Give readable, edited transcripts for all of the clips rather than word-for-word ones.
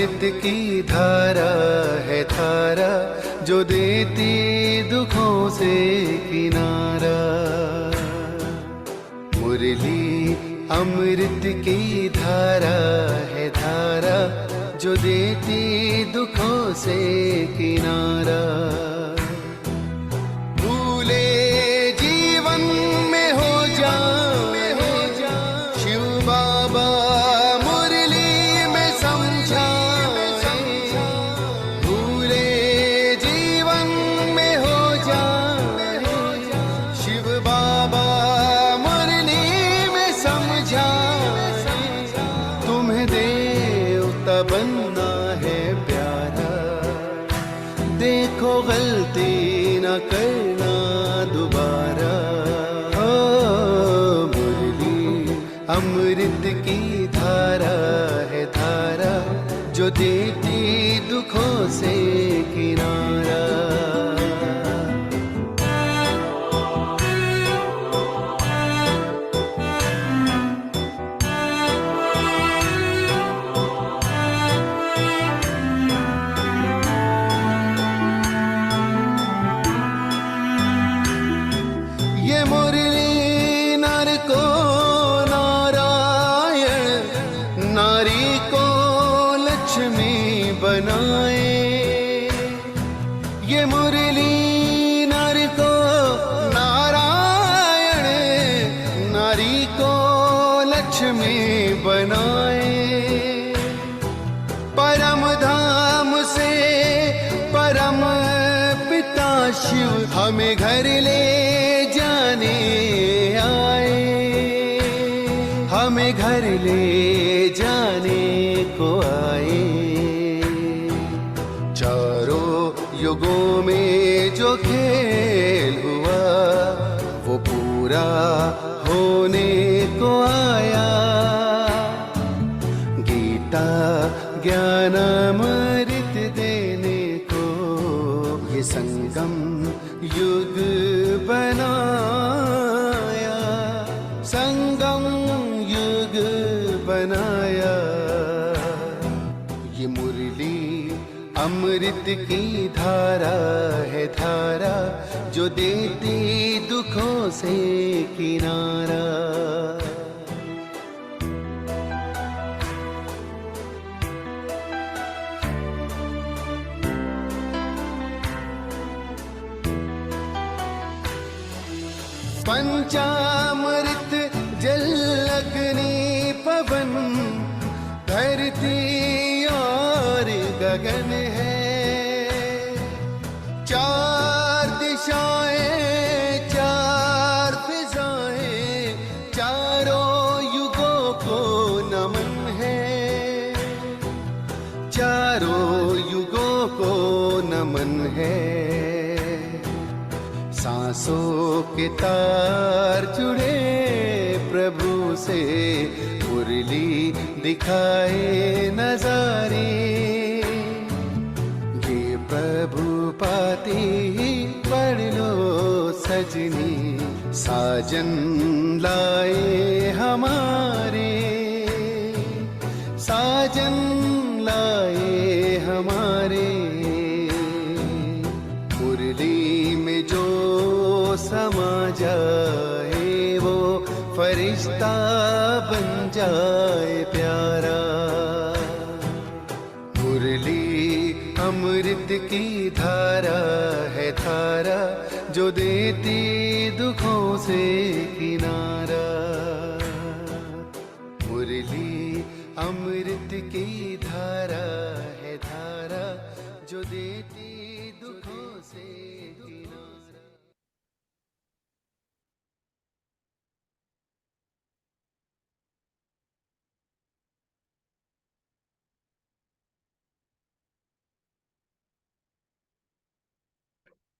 अमृत की धारा है धारा जो देती दुखों से किनारा। मुरली अमृत की धारा है धारा जो देती दुखों से किनारा। भूले जीवन में हो जाए शिव बाबा मुरली में समझाए। भूले जीवन में हो जाए शिव बाबा मुरली में समझाए। तुम्हें देवता बनना है प्यारा, देखो गलती न करना दोबारा। मुरली अमृत की धारा है धारा जो देती दुखों से किनारा। ये मुरली नर को नारायण, नारी को लक्ष्मी बनाए। ये मुरली नर को नारायण, नारी को लक्ष्मी बनाए। परम धाम से परम पिता शिव हमें घर ले जाने आए। हमें घर ले जाने को आए। चारों युगों में जो खेल हुआ वो पूरा होने को आया। गीता ज्ञान अमृत देने को ये संगम युग बनाया। संगम युग बनाया। ये मुरली अमृत की धारा है धारा जो देती दुखों से किनारा। पंचामृत जल अग्नि पवन धरती और गगन है। चार दिशाएं चार फिजाएं चारों युगों को नमन है। चारों युगों को नमन है। सांसों के तार जुड़े प्रभु से मुरली दिखाए नजारे। ये प्रभु पाती पढ़ लो सजनी साजन लाए हमारे। साजन लाए हमारे। मुरली में जो समा जाए वो फरिश्ता बन जाए प्यारा। मुरली अमृत की धारा है धारा जो देती दुखों से किनारा। मुरली अमृत की धारा है धारा जो देती दुखों से किनारा।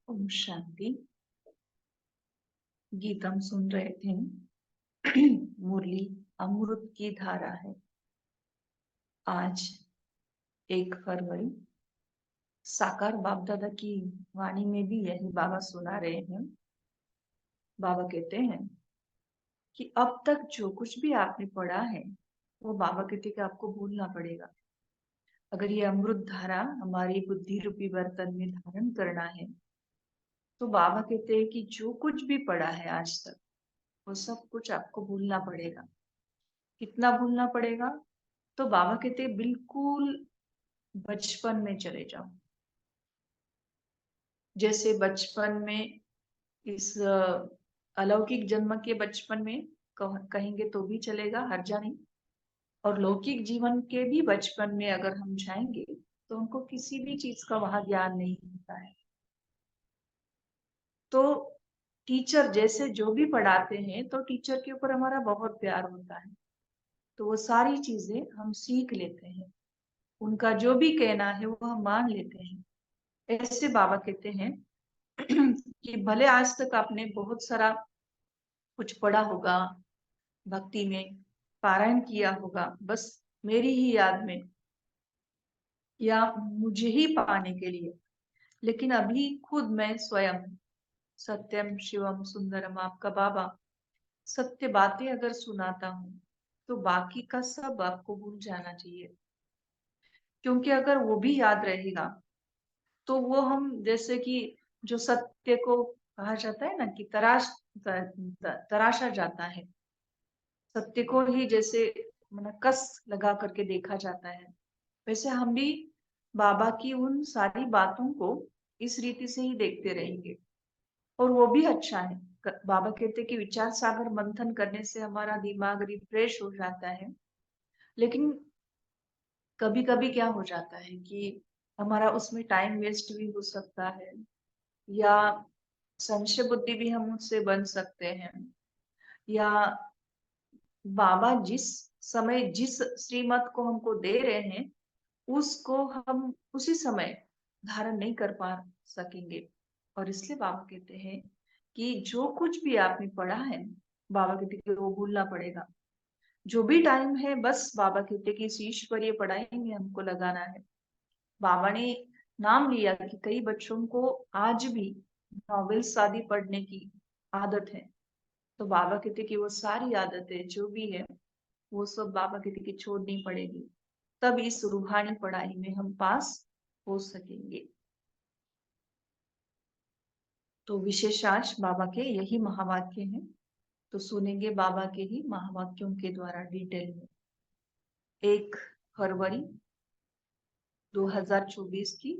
ओम शांति। गीत हम सुन रहे थे। मुरली अमृत की धारा है। आज 1 फरवरी साकार बाप दादा की वाणी में भी यही बाबा सुना रहे हैं। बाबा कहते हैं कि अब तक जो कुछ भी आपने पढ़ा है वो बाबा कहते कि आपको भूलना पड़ेगा। अगर ये अमृत धारा हमारी बुद्धि रूपी बर्तन में धारण करना है, तो बाबा कहते हैं कि जो कुछ भी पढ़ा है आज तक, वो सब कुछ आपको भूलना पड़ेगा। कितना भूलना पड़ेगा? तो बाबा कहते हैं बिल्कुल बचपन में चले जाओ। जैसे बचपन में इस अलौकिक जन्म के बचपन में कहेंगे तो भी चलेगा, हर्जा नहीं। और लौकिक जीवन के भी बचपन में अगर हम जाएंगे तो हमको किसी भी चीज का वहां ज्ञान नहीं होता है। तो टीचर जैसे जो भी पढ़ाते हैं, तो टीचर के ऊपर हमारा बहुत प्यार होता है, तो वो सारी चीजें हम सीख लेते हैं। उनका जो भी कहना है वो हम मान लेते हैं। ऐसे बाबा कहते हैं कि भले आज तक आपने बहुत सारा कुछ पढ़ा होगा, भक्ति में पारायण किया होगा, बस मेरी ही याद में या मुझे ही पाने के लिए, लेकिन अभी खुद मैं स्वयं सत्यम शिवम सुंदरम आपका बाबा सत्य बातें अगर सुनाता हूँ, तो बाकी का सब आपको भूल जाना चाहिए। क्योंकि अगर वो भी याद रहेगा, तो वो हम जैसे कि जो सत्य को कहा जाता है ना कि तराशा जाता है, सत्य को ही जैसे कस लगा करके देखा जाता है, वैसे हम भी बाबा की उन सारी बातों को इस रीति से ही देखते रहेंगे। और वो भी अच्छा है। बाबा कहते हैं कि विचार सागर मंथन करने से हमारा दिमाग रिफ्रेश हो जाता है। लेकिन कभी कभी क्या हो जाता है कि हमारा उसमें टाइम वेस्ट भी हो सकता है, या संशय बुद्धि भी हम उससे बन सकते हैं, या बाबा जिस समय जिस श्रीमत को हमको दे रहे हैं, उसको हम उसी समय धारण नहीं कर पा सकेंगे। और इसलिए बाबा कहते हैं कि जो कुछ भी आपने पढ़ा है, बाबा कहते हैं कि वो भूलना पड़ेगा। जो भी टाइम है, बस बाबा कहते हैं कि इस ईश्वरीय पढ़ाई में हमको लगाना है। बाबा ने नाम लिया कि कई बच्चों को आज भी नॉवेल्स आदि पढ़ने की आदत है, तो बाबा कहते हैं कि वो सारी आदतें जो भी है, वो सब बाबा कहते हैं कि छोड़नी पड़ेगी, तब इस रूहानी पढ़ाई में हम पास हो सकेंगे। तो विशेषांश बाबा के यही महावाक्य हैं। तो सुनेंगे बाबा के ही महावाक्यों के द्वारा डिटेल में। 1 फरवरी 2024 की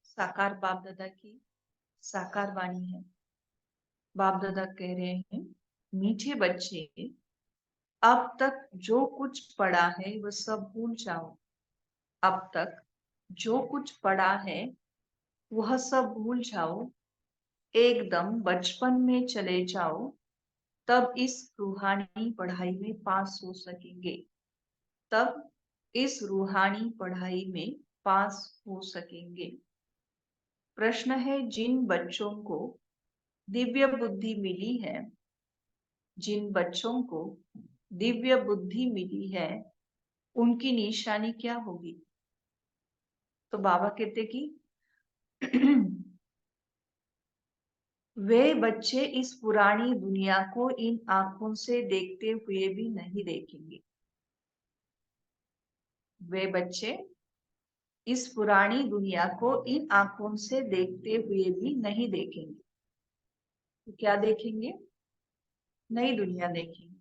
साकार बाप दादा की साकार वाणी है। बाप दादा कह रहे हैं, मीठे बच्चे, अब तक जो कुछ पढ़ा है वह सब भूल जाओ। अब तक जो कुछ पढ़ा है वह सब भूल जाओ। एकदम बचपन में चले जाओ, तब इस रूहानी पढ़ाई में पास हो सकेंगे। तब इस रूहानी पढ़ाई में पास हो सकेंगे। प्रश्न है, जिन बच्चों को दिव्य बुद्धि मिली है, जिन बच्चों को दिव्य बुद्धि मिली है, उनकी निशानी क्या होगी? तो बाबा कहते कि वे बच्चे इस पुरानी दुनिया को इन आंखों से देखते हुए भी नहीं देखेंगे। वे बच्चे इस पुरानी दुनिया को इन आंखों से देखते हुए भी नहीं देखेंगे। तो क्या देखेंगे? नई दुनिया देखेंगे।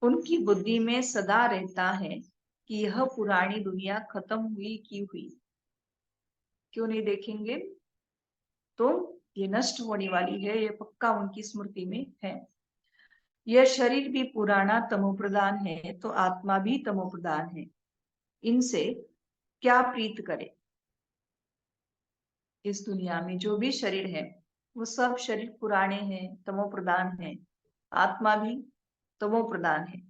उनकी बुद्धि में सदा रहता है कि यह पुरानी दुनिया खत्म हुई की हुई। क्यों नहीं देखेंगे? तो ये नष्ट होने वाली है, ये पक्का उनकी स्मृति में है। यह शरीर भी पुराना तमोप्रधान है, तो आत्मा भी तमोप्रधान है। इनसे क्या प्रीत करे? इस दुनिया में जो भी शरीर है, वो सब शरीर पुराने हैं, तमोप्रधान है, आत्मा भी तमोप्रधान है।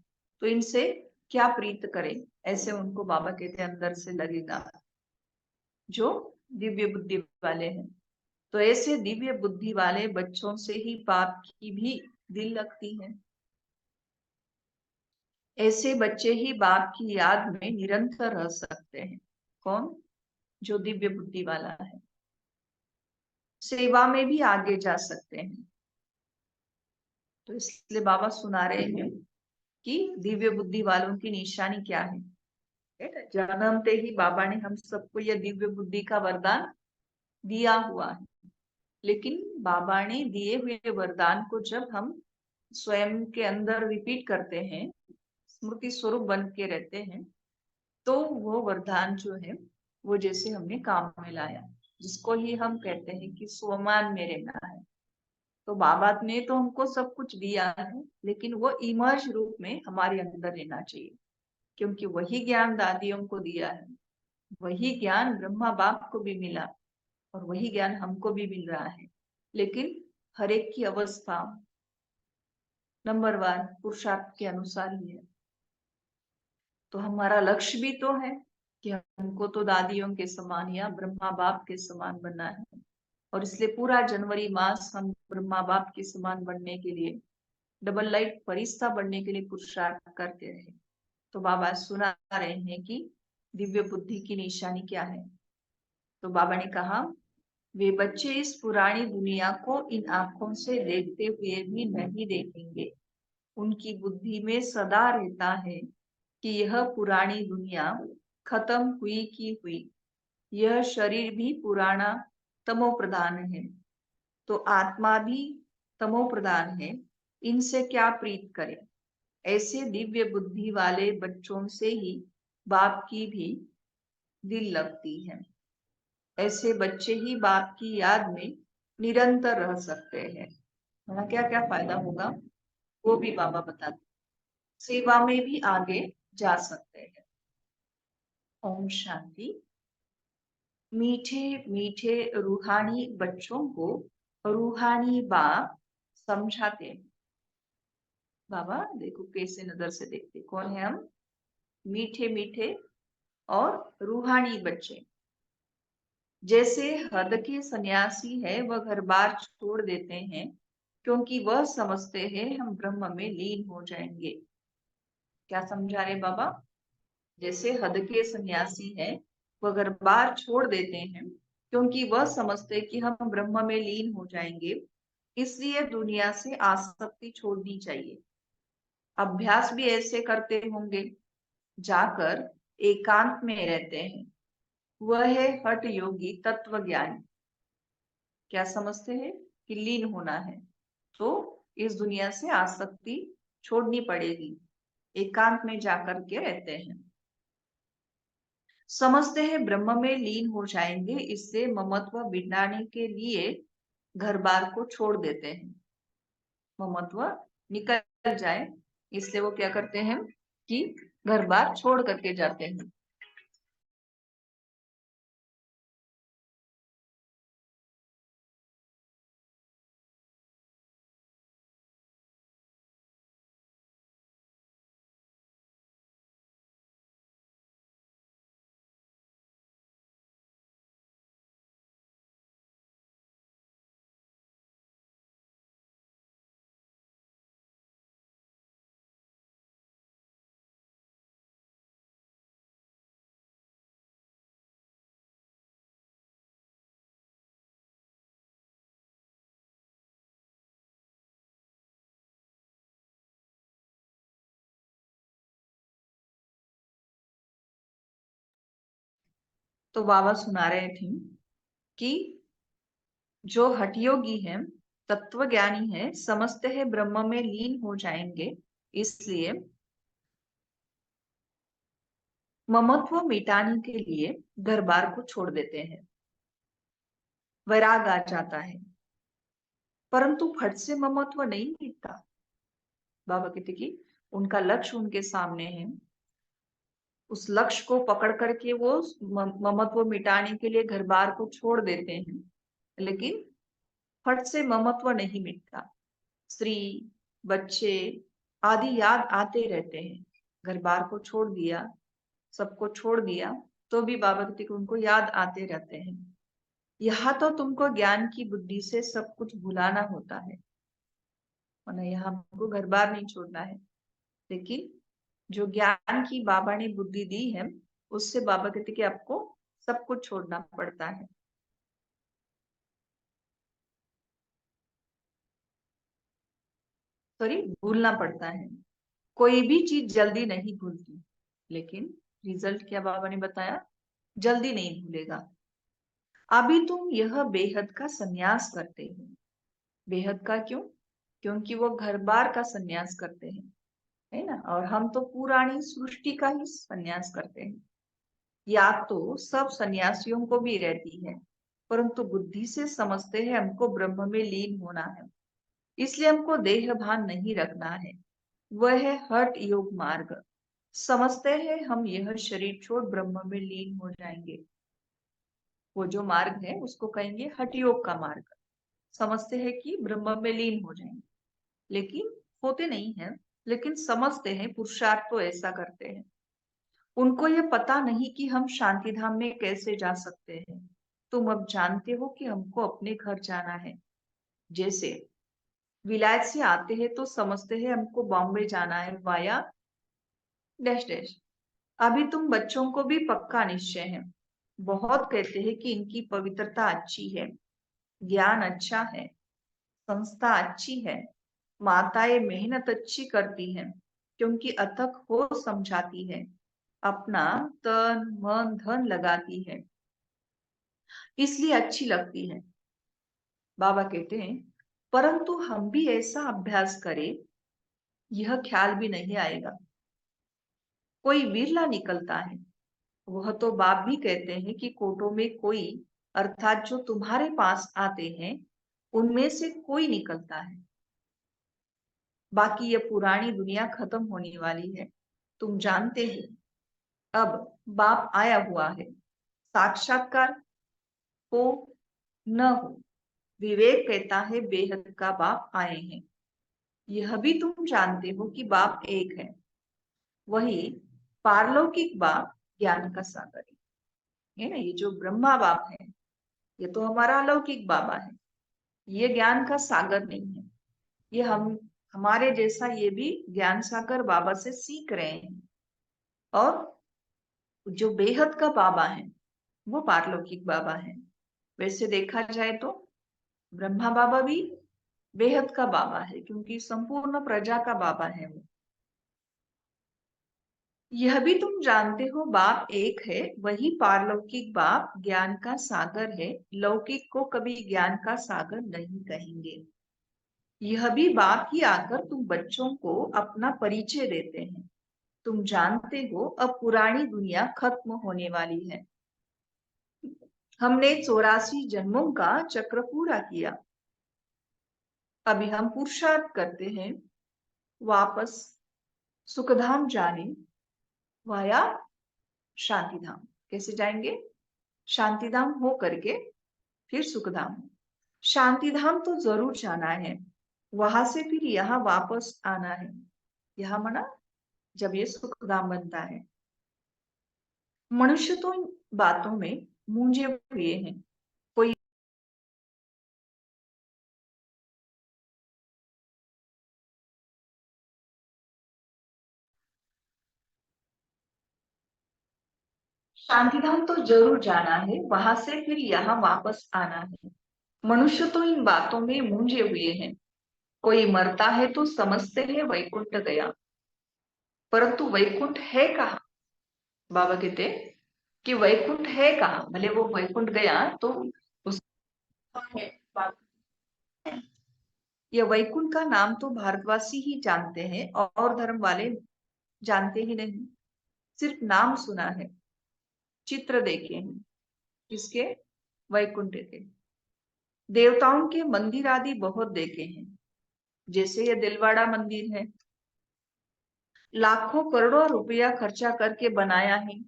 तो इनसे क्या प्रीत करे? ऐसे उनको बाबा कहते अंदर से लगेगा, जो दिव्य बुद्धि वाले हैं। तो ऐसे दिव्य बुद्धि वाले बच्चों से ही बाप की भी दिल लगती है। ऐसे बच्चे ही बाप की याद में निरंतर रह सकते हैं। कौन? जो दिव्य बुद्धि वाला है। सेवा में भी आगे जा सकते हैं। तो इसलिए बाबा सुना रहे हैं कि दिव्य बुद्धि वालों की निशानी क्या है। जन्मते ही बाबा ने हम सबको यह दिव्य बुद्धि का वरदान दिया हुआ है। लेकिन बाबा ने दिए हुए वरदान को जब हम स्वयं के अंदर रिपीट करते हैं, स्मृति स्वरूप बन के रहते हैं, तो वो वरदान जो है वो जैसे हमने काम में लाया, जिसको ही हम कहते हैं कि स्वमान में रहना है। तो बाबा ने तो हमको सब कुछ दिया है, लेकिन वो इमर्ज रूप में हमारे अंदर रहना चाहिए, क्योंकि वही ज्ञान दादियों को दिया है, वही ज्ञान ब्रह्मा बाप को भी मिला और वही ज्ञान हमको भी मिल रहा है। लेकिन हर एक की अवस्था नंबरवार पुरुषार्थ के अनुसार ही है। तो हमारा लक्ष्य भी तो है कि हमको तो दादियों के समान या ब्रह्मा बाप के समान बनना है, और इसलिए पूरा जनवरी मास हम ब्रह्मा बाप के समान बनने के लिए, डबल लाइट फरिश्ता बनने के लिए पुरुषार्थ करते रहे। तो बाबा सुना रहे हैं कि दिव्य बुद्धि की निशानी क्या है। तो बाबा ने कहा, वे बच्चे इस पुरानी दुनिया को इन आंखों से देखते हुए भी नहीं देखेंगे। उनकी बुद्धि में सदा रहता है कि यह पुरानी दुनिया खत्म हुई की हुई, यह शरीर भी पुराना तमो प्रधान है, तो आत्मा भी तमो प्रधान है, इनसे क्या प्रीत करें। ऐसे दिव्य बुद्धि वाले बच्चों से ही बाप की भी दिल लगती है। ऐसे बच्चे ही बाप की याद में निरंतर रह सकते हैं। क्या क्या फायदा होगा वो भी बाबा बताते, सेवा में भी आगे जा सकते हैं। ओम शांति। मीठे मीठे रूहानी बच्चों को रूहानी बाप समझाते हैं। बाबा देखो कैसे नजर से देखते, कौन है हम? मीठे मीठे और रूहानी बच्चे। जैसे हद के सन्यासी है, वह घर बार छोड़ देते हैं क्योंकि वह समझते हैं हम ब्रह्म में लीन हो जाएंगे। क्या समझा रहे बाबा? जैसे हद के सन्यासी है, वह घर बार छोड़ देते हैं क्योंकि वह समझते कि हम ब्रह्म में लीन हो जाएंगे, इसलिए दुनिया से आसक्ति छोड़नी चाहिए। अभ्यास भी ऐसे करते होंगे, जाकर एकांत में रहते हैं। वह है हठ योगी तत्व ज्ञानी। क्या समझते हैं कि लीन होना है तो इस दुनिया से आसक्ति छोड़नी पड़ेगी, एकांत में जाकर के रहते हैं। समझते हैं ब्रह्म में लीन हो जाएंगे, इससे ममत्व मिटाने के लिए घर बार को छोड़ देते हैं। ममत्व निकल जाए इसलिए वो क्या करते हैं कि घर बार छोड़ करके जाते हैं। तो बाबा सुना रहे थे कि जो हठयोगी है, तत्व ज्ञानी है, समझते हैं ब्रह्म में लीन हो जाएंगे, इसलिए ममत्व मिटाने के लिए घर बार को छोड़ देते हैं। वैराग आ जाता है, परंतु फट से ममत्व नहीं मिटता। बाबा कहते कि उनका लक्ष्य उनके सामने है, उस लक्ष्य को पकड़ करके वो ममत्व मिटाने के लिए घर बार को छोड़ देते हैं, लेकिन फट से ममत्व नहीं मिटता। स्त्री, बच्चे आदि याद आते रहते हैं। घर बार को छोड़ दिया, सबको छोड़ दिया, तो भी बाबा कहते कि उनको याद आते रहते हैं। यहाँ तो तुमको ज्ञान की बुद्धि से सब कुछ भुलाना होता है, वरना यहाँ हमको घर बार नहीं छोड़ना है। लेकिन जो ज्ञान की बाबा ने बुद्धि दी है, उससे बाबा कहते कि आपको सब कुछ छोड़ना पड़ता है। सॉरी, भूलना पड़ता है। कोई भी चीज जल्दी नहीं भूलती, लेकिन रिजल्ट क्या बाबा ने बताया, जल्दी नहीं भूलेगा। अभी तुम यह बेहद का संन्यास करते हो। बेहद का क्यों? क्योंकि वो घर बार का संन्यास करते हैं, है ना, और हम तो पुरानी सृष्टि का ही संन्यास करते हैं। या तो सब सन्यासियों को भी रहती है, परंतु बुद्धि से समझते हैं हमको ब्रह्म में लीन होना है, इसलिए हमको देह भान नहीं रखना है। वह है हठ योग मार्ग। समझते हैं हम यह शरीर छोड़ ब्रह्म में लीन हो जाएंगे। वो जो मार्ग है उसको कहेंगे हठ योग का मार्ग। समझते हैं कि ब्रह्म में लीन हो जाएंगे, लेकिन होते नहीं है। लेकिन समझते हैं, पुरुषार्थ तो ऐसा करते हैं। उनको ये पता नहीं कि हम शांति धाम में कैसे जा सकते हैं। तुम अब जानते हो कि हमको अपने घर जाना है। जैसे विलायत से आते हैं तो समझते हैं हमको बॉम्बे जाना है वाया डैश डैश। अभी तुम बच्चों को भी पक्का निश्चय है। बहुत कहते हैं कि इनकी पवित्रता अच्छी है, ज्ञान अच्छा है, संस्था अच्छी है, माताएं मेहनत अच्छी करती हैं, क्योंकि अथक हो समझाती है, अपना तन मन धन लगाती है, इसलिए अच्छी लगती है। बाबा कहते हैं, परंतु हम भी ऐसा अभ्यास करें, यह ख्याल भी नहीं आएगा। कोई विरला निकलता है। वह तो बाप भी कहते हैं कि कोटों में कोई, अर्थात जो तुम्हारे पास आते हैं उनमें से कोई निकलता है। बाकी ये पुरानी दुनिया खत्म होने वाली है, तुम जानते हो। अब बाप आया हुआ है, साक्षात्कार हो न हो, विवेक कहता है बेहद का बाप आए हैं। यह भी तुम जानते हो कि बाप एक है। वही पारलौकिक बाप ज्ञान का सागर है ना। ये जो ब्रह्मा बाप है ये तो हमारा अलौकिक बाबा है। ये ज्ञान का सागर नहीं है। ये हमारे जैसा ये भी ज्ञान सागर बाबा से सीख रहे हैं। और जो बेहद का बाबा है वो पारलौकिक बाबा है। वैसे देखा जाए तो ब्रह्मा बाबा भी बेहद का बाबा है, क्योंकि संपूर्ण प्रजा का बाबा है वो। यह भी तुम जानते हो बाप एक है, वही पारलौकिक बाप ज्ञान का सागर है। लौकिक को कभी ज्ञान का सागर नहीं कहेंगे। यह भी बाप ही आकर तुम बच्चों को अपना परिचय देते हैं। तुम जानते हो अब पुरानी दुनिया खत्म होने वाली है। हमने 84 जन्मों का चक्र पूरा किया। अभी हम पुरुषार्थ करते हैं वापस सुखधाम जाने, वाया शांतिधाम। कैसे जाएंगे? शांतिधाम हो करके फिर सुखधाम। शांतिधाम तो जरूर जाना है, वहां से फिर यहाँ वापस आना है। यहाँ मना जब ये सुखधाम बनता है। मनुष्य तो इन बातों में मूंझे हुए हैं। कोई शांतिधाम तो जरूर जाना है, वहां से फिर यहाँ वापस आना है। मनुष्य तो इन बातों में मूंझे हुए हैं। कोई मरता है तो समझते हैं वैकुंठ गया, परंतु वैकुंठ है कहाँ? बाबा कहते हैं कि वैकुंठ है कहाँ? भले वो वैकुंठ गया तो उसका है ये वैकुंठ का नाम तो भारतवासी ही जानते हैं, और धर्म वाले जानते ही नहीं। सिर्फ नाम सुना है, चित्र देखे हैं। किसके? वैकुंठ के। देवताओं के मंदिर आदि बहुत देखे हैं, जैसे ये दिलवाड़ा मंदिर है, लाखों करोड़ों रुपया खर्चा करके बनाया है,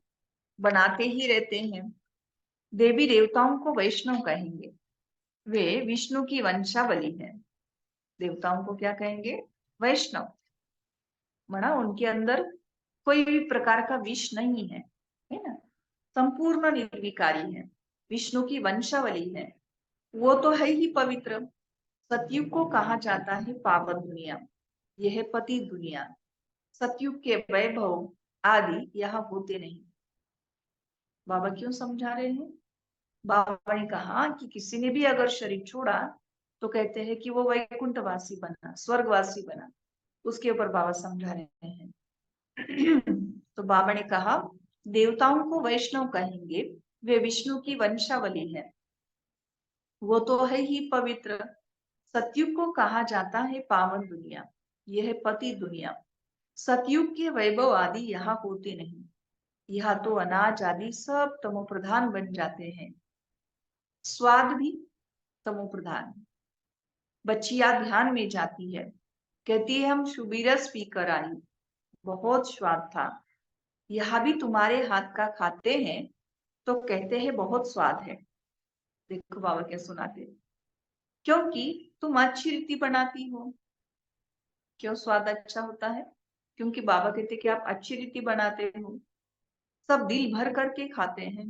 बनाते ही रहते हैं। देवी देवताओं को वैष्णव कहेंगे, वे विष्णु की वंशावली है। देवताओं को क्या कहेंगे? वैष्णव। मना उनके अंदर कोई भी प्रकार का विष नहीं है ना। संपूर्ण निर्विकारी है, विष्णु की वंशावली है। वो तो है ही पवित्र। सतयुग को कहा जाता है पावन दुनिया, यह है पति दुनिया। सतयुग के वैभव आदि यहाँ होते नहीं। बाबा क्यों समझा रहे हैं? बाबा ने कहा कि किसी ने भी अगर शरीर छोड़ा तो कहते हैं कि वो वैकुंठवासी बना, स्वर्गवासी बना। उसके ऊपर बाबा समझा रहे हैं। तो बाबा ने कहा देवताओं को वैष्णव कहेंगे, वे विष्णु की वंशावली है। वो तो है ही पवित्र। सतयुग को कहा जाता है पावन दुनिया, यह है पति दुनिया। सतयुग के वैभव आदि यहाँ होते नहीं। यहाँ तो अनाज आदि सब तमो प्रधान बन जाते हैं। स्वाद भी तमो प्रधान। बच्चिया ध्यान में जाती है, कहती है हम शुबिरस पी कर आई, बहुत स्वाद था। यहाँ भी तुम्हारे हाथ का खाते हैं तो कहते हैं बहुत स्वाद है। देखो बाबा क्या सुनाते हैं, क्योंकि तुम अच्छी रीति बनाती हो। क्यों स्वाद अच्छा होता है? क्योंकि बाबा कहते कि आप अच्छी रीति बनाते हो, सब दिल भर करके खाते हैं।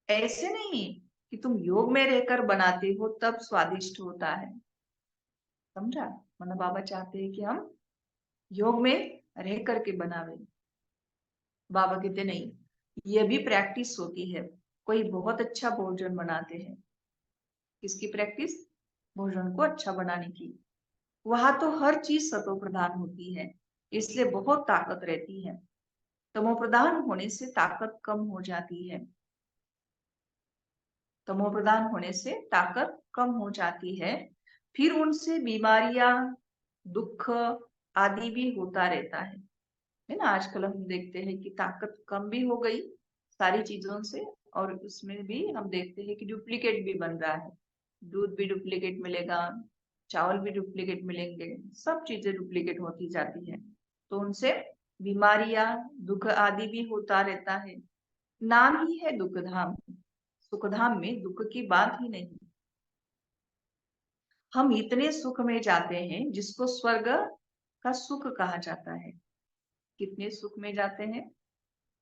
ऐसे नहीं कि तुम योग में रहकर बनाते हो तब स्वादिष्ट होता है। समझा? मतलब बाबा चाहते हैं कि हम योग में रह करके बनावे। बाबा कहते नहीं, ये भी प्रैक्टिस होती है। कोई बहुत अच्छा भोजन बनाते हैं, किसकी प्रैक्टिस? भोजन को अच्छा बनाने की। वहां तो हर चीज सतो प्रधान होती है, इसलिए बहुत ताकत रहती है। तमो प्रधान होने से ताकत कम हो जाती है। तमो प्रधान होने से ताकत कम हो जाती है। फिर उनसे बीमारियां, दुख आदि भी होता रहता है ना। आजकल हम देखते हैं कि ताकत कम भी हो गई सारी चीजों से, और उसमें भी हम देखते हैं कि डुप्लीकेट भी बन रहा है। दूध भी डुप्लीकेट मिलेगा, चावल भी डुप्लीकेट मिलेंगे, सब चीजें डुप्लीकेट होती जाती है। तो उनसे बीमारियां, दुख आदि भी होता रहता है। नाम ही है दुखधाम, सुखधाम में दुख की बात ही नहीं। हम इतने सुख में जाते हैं जिसको स्वर्ग का सुख कहा जाता है। कितने सुख में जाते हैं?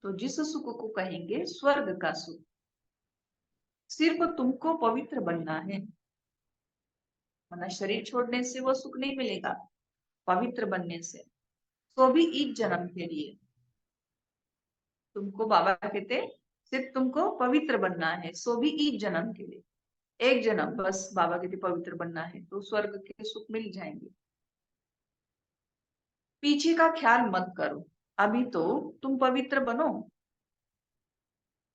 तो जिस सुख को कहेंगे स्वर्ग का सुख। सिर्फ तुमको पवित्र बनना है, वरना शरीर छोड़ने से वो सुख नहीं मिलेगा। पवित्र बनने से, तो भी इस जन्म के लिए तुमको बाबा कहते सिर्फ तुमको पवित्र बनना है, सो भी इस जन्म के लिए। एक जन्म बस बाबा कहते पवित्र बनना है तो स्वर्ग के सुख मिल जाएंगे। पीछे का ख्याल मत करो, अभी तो तुम पवित्र बनो।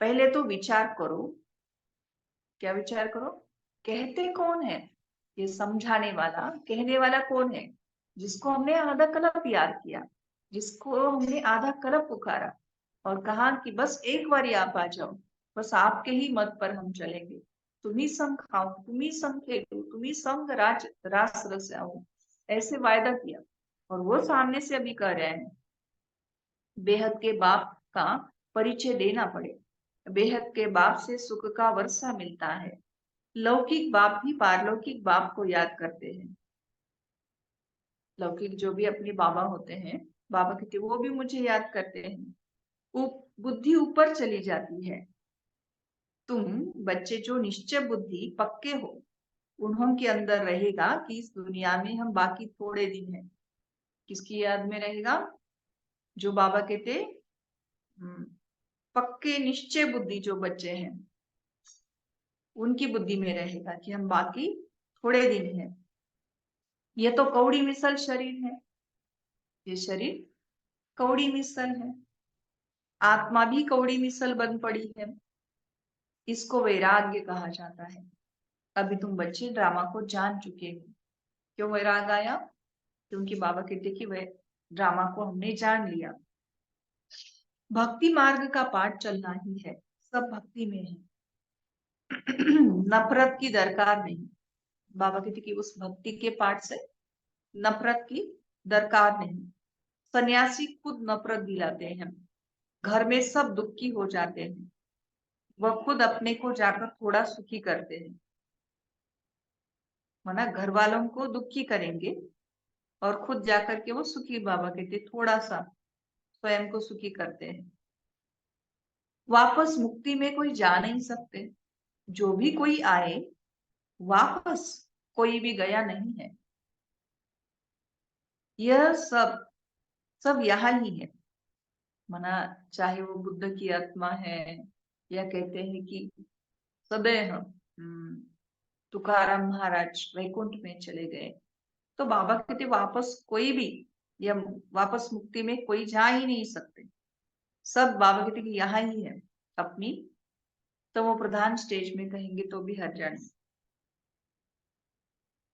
पहले तो विचार करो। क्या विचार करो? कहते कौन है? ये समझाने वाला, कहने वाला कौन है? जिसको हमने आधा कल्प याद किया, जिसको हमने आधा कल्प पुकारा और कहा कि बस एक बार आप आ जाओ, बस आपके ही मत पर हम चलेंगे। तुम ही संग खाओ, तुम ही संग खेलो, तुम ही संग रास रचाओ, ऐसे वायदा किया। और वो सामने से अभी कह रहे हैं, बेहद के बाप का परिचय देना पड़े। बेहद के बाप से सुख का वर्षा मिलता है। लौकिक बाप भी पारलौकिक बाप को याद करते हैं। लौकिक जो भी अपने बाबा होते हैं, बाबा कहते वो भी मुझे याद करते हैं। बुद्धि ऊपर चली जाती है। तुम बच्चे जो निश्चय बुद्धि पक्के हो, उन्हों के अंदर रहेगा कि इस दुनिया में हम बाकी थोड़े दिन हैं। किसकी याद में रहेगा? जो बाबा कहते पक्के निश्चय बुद्धि जो बच्चे हैं, उनकी बुद्धि में रहेगा कि हम बाकी थोड़े दिन हैं। ये तो कौड़ी मिसल शरीर है, ये शरीर कौड़ी मिसल है। आत्मा भी कौड़ी मिसल बन पड़ी है। इसको वैराग्य कहा जाता है। अभी तुम बच्चे ड्रामा को जान चुके हो। क्यों वैराग आया? क्योंकि बाबा कहते कि वह ड्रामा को हमने जान लिया। भक्ति मार्ग का पाठ चलना ही है, सब भक्ति में है। नफरत की दरकार नहीं। बाबा कहते कि उस भक्ति के पाठ से नफरत की दरकार नहीं। सन्यासी खुद नफरत दिलाते हैं, घर में सब दुखी हो जाते हैं, वह खुद अपने को जाकर थोड़ा सुखी करते हैं। माना घर वालों को दुखी करेंगे और खुद जाकर के वो सुखी, बाबा कहते थोड़ा सा स्वयं को सुखी करते हैं। वापस मुक्ति में कोई जा नहीं सकते। जो भी कोई आए, वापस कोई भी गया नहीं है। यह सब सब यहाँ ही है। माना चाहे वो बुद्ध की आत्मा है, या कहते हैं कि सदैव तुकाराम महाराज वैकुंठ में चले गए, तो बाबा कहते वापस कोई भी, या वापस मुक्ति में कोई जा ही नहीं सकते। सब बाबा कहते कि यहाँ ही है, अपनी तमो प्रधान स्टेज में कहेंगे तो भी हर जाने।